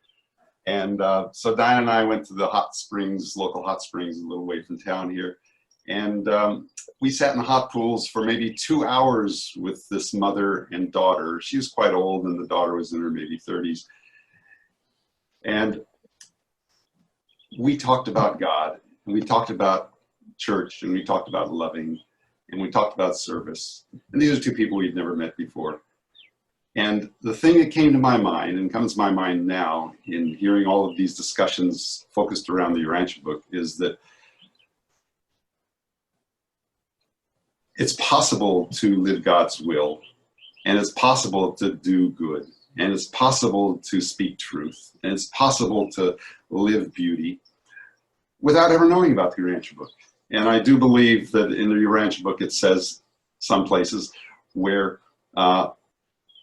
And so Diane and I went to the hot springs, local hot springs, a little way from town here. And we sat in the hot pools for maybe 2 hours with this mother and daughter. She was quite old, and the daughter was in her maybe 30s. And we talked about God, and we talked about church, and we talked about loving, and we talked about service. And these are two people we'd never met before. And the thing that came to my mind, and comes to my mind now in hearing all of these discussions focused around the Urantia book, is that it's possible to live God's will, and it's possible to do good, and it's possible to speak truth, and it's possible to live beauty without ever knowing about the Urantia book. And I do believe that in the Urantia book it says some places where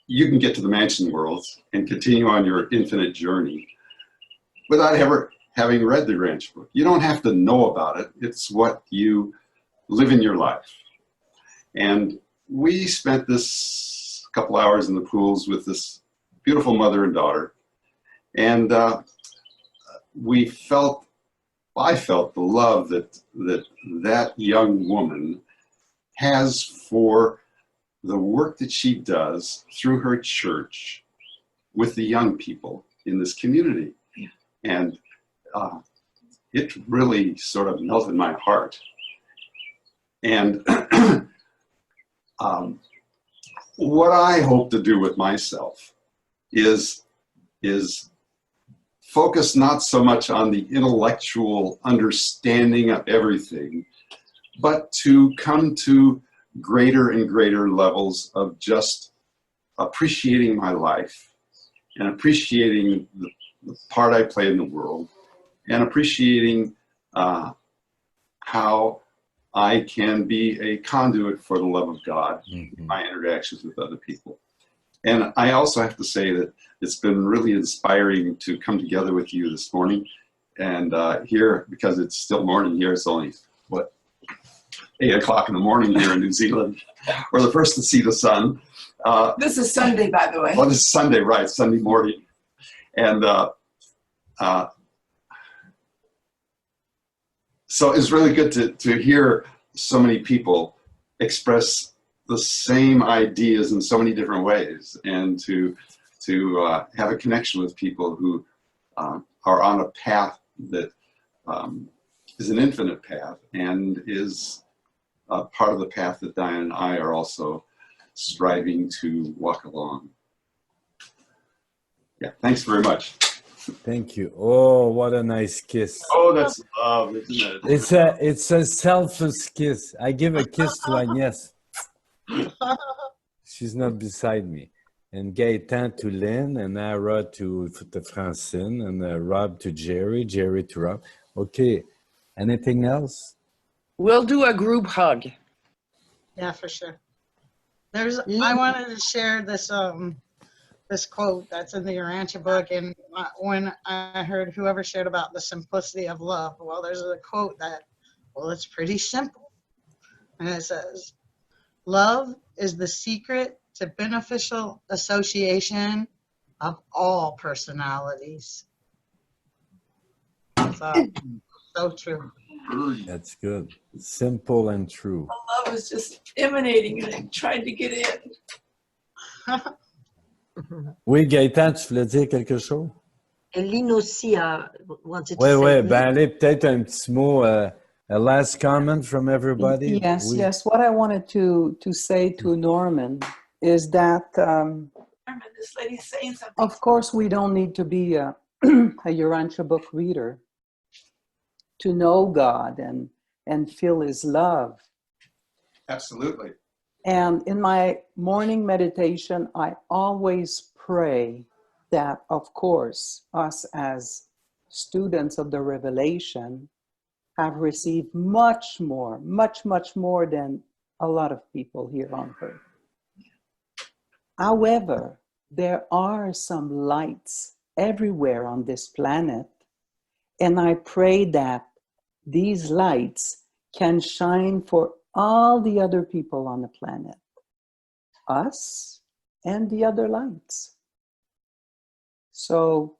you can get to the mansion worlds and continue on your infinite journey without ever having read the Urantia book. You don't have to know about it. It's what you live in your life. And we spent this couple hours in the pools with this beautiful mother and daughter. And I felt the love that young woman has for the work that she does through her church with the young people in this community. Yeah. And it really sort of melted my heart. And what I hope to do with myself is focus not so much on the intellectual understanding of everything, but to come to greater and greater levels of just appreciating my life and appreciating the part I play in the world, and appreciating how I can be a conduit for the love of God in my interactions with other people. And I also have to say that it's been really inspiring to come together with you this morning. And here, because it's still morning here, it's only, what, 8 o'clock in the morning here in New Zealand. We're the first to see the sun. This is Sunday, by the way. Oh, this is Sunday, right, Sunday morning. And so it's really good to hear so many people express the same ideas in so many different ways, and to have a connection with people who are on a path that is an infinite path, and is part of the path that Diane and I are also striving to walk along. Yeah, thanks very much. Thank you. Oh, what a nice kiss. Oh, that's love, isn't it? It's a selfless kiss. I give a kiss to Agnès. She's not beside me. And Gaëtan to Lynn, and Ara to Francine, and Rob to Jerry, Jerry to Rob. Okay. Anything else? We'll do a group hug. Yeah, for sure. I wanted to share this this quote that's in the Urantia book, and when I heard whoever shared about the simplicity of love, well, there's a quote that, well, it's pretty simple, and it says, "Love is the secret to beneficial association of all personalities." So true. That's good. Simple and true. Love is just emanating, and I'm trying to get in. Oui, Gaëtan, tu voulais dire quelque chose? And Lynn aussi wanted to Oui, say. oui. Ben, allez, peut-être un petit mot. A last comment from everybody? Yes, yes. What I wanted to say to Norman is that, This lady's saying something. of course, we don't need to be a Urantia book reader to know God and feel His love. Absolutely. And in my morning meditation, I always pray that, of course, us as students of the revelation have received much more, much, much more than a lot of people here on earth. However, there are some lights everywhere on this planet, and I pray that these lights can shine for all the other people on the planet, us and the other lights. So,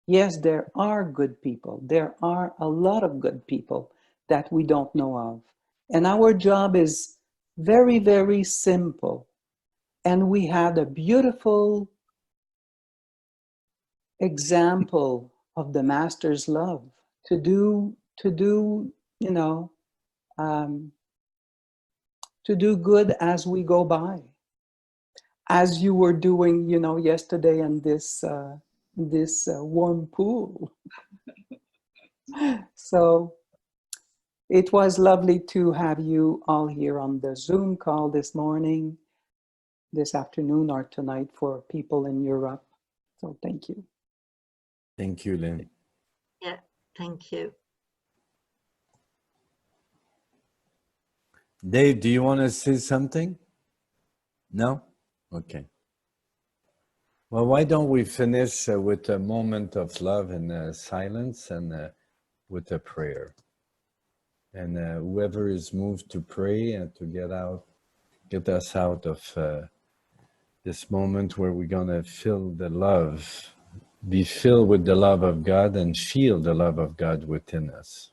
yes, there are good people. There are a lot of good people that we don't know of. And our job is very, very simple. And we had a beautiful example of the Master's love to do, you know, to do good as we go by. As you were doing, you know, yesterday in this warm pool. So it was lovely to have you all here on the Zoom call this morning, this afternoon, or tonight for people in Europe. So thank you. Thank you, Lynn. Yeah, thank you. Dave, do you want to say something? No? Okay. Well, why don't we finish with a moment of love and silence and with a prayer. And whoever is moved to pray and to get us out of this moment where we're going to feel the love, be filled with the love of God and feel the love of God within us.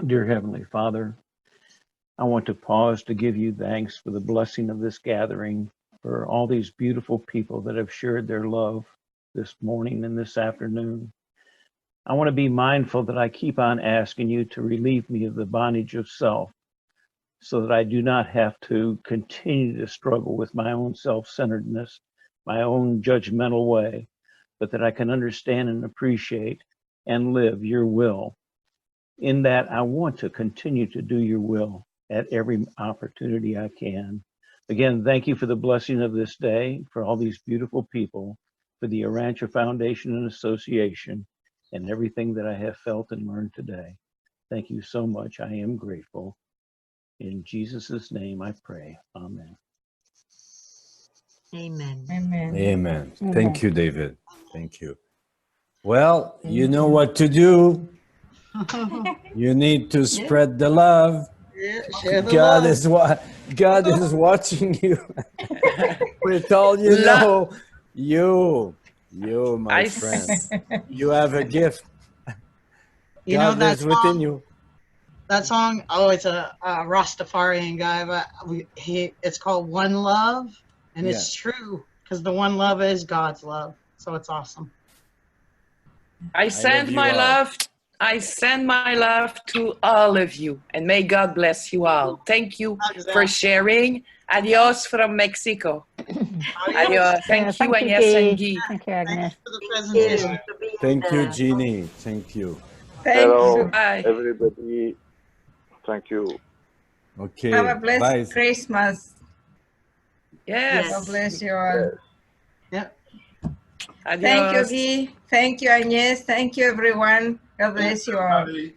Dear Heavenly Father, I want to pause to give you thanks for the blessing of this gathering, for all these beautiful people that have shared their love this morning and this afternoon. I want to be mindful that I keep on asking you to relieve me of the bondage of self so that I do not have to continue to struggle with my own self-centeredness, my own judgmental way, but that I can understand and appreciate and live your will. In that, I want to continue to do your will at every opportunity I can. Again, thank you for the blessing of this day, for all these beautiful people, for the Urantia Foundation and Association, and everything that I have felt and learned today. Thank you so much. I am grateful. In Jesus' name I pray. Amen. Amen. Amen. Amen. Amen. Thank you, David. Thank you. Well, you know what to do. You need to spread the love. Yeah, share the God love. God is watching you. With all you know, you, my friend, you have a gift. You know God that lives within song? you. That song, oh, it's a Rastafarian guy, but it's called One Love, and Yeah. it's true because the one love is God's love. So it's awesome. I send my love. I send my love to all of you, and may God bless you all. Thank you for sharing. Adios from Mexico. Adios. Thank you, Agnès and Guy. Thank you, Agnès. For the presentation. Thank you, Jeannie. Thank you. Hello, Bye. everybody. Thank you. Okay. Have a blessed Bye. Christmas. Yes. God bless you all. Yeah. Thank you, Adios. Guy. Thank you, Agnès. Thank you, everyone. God bless you all. Everybody.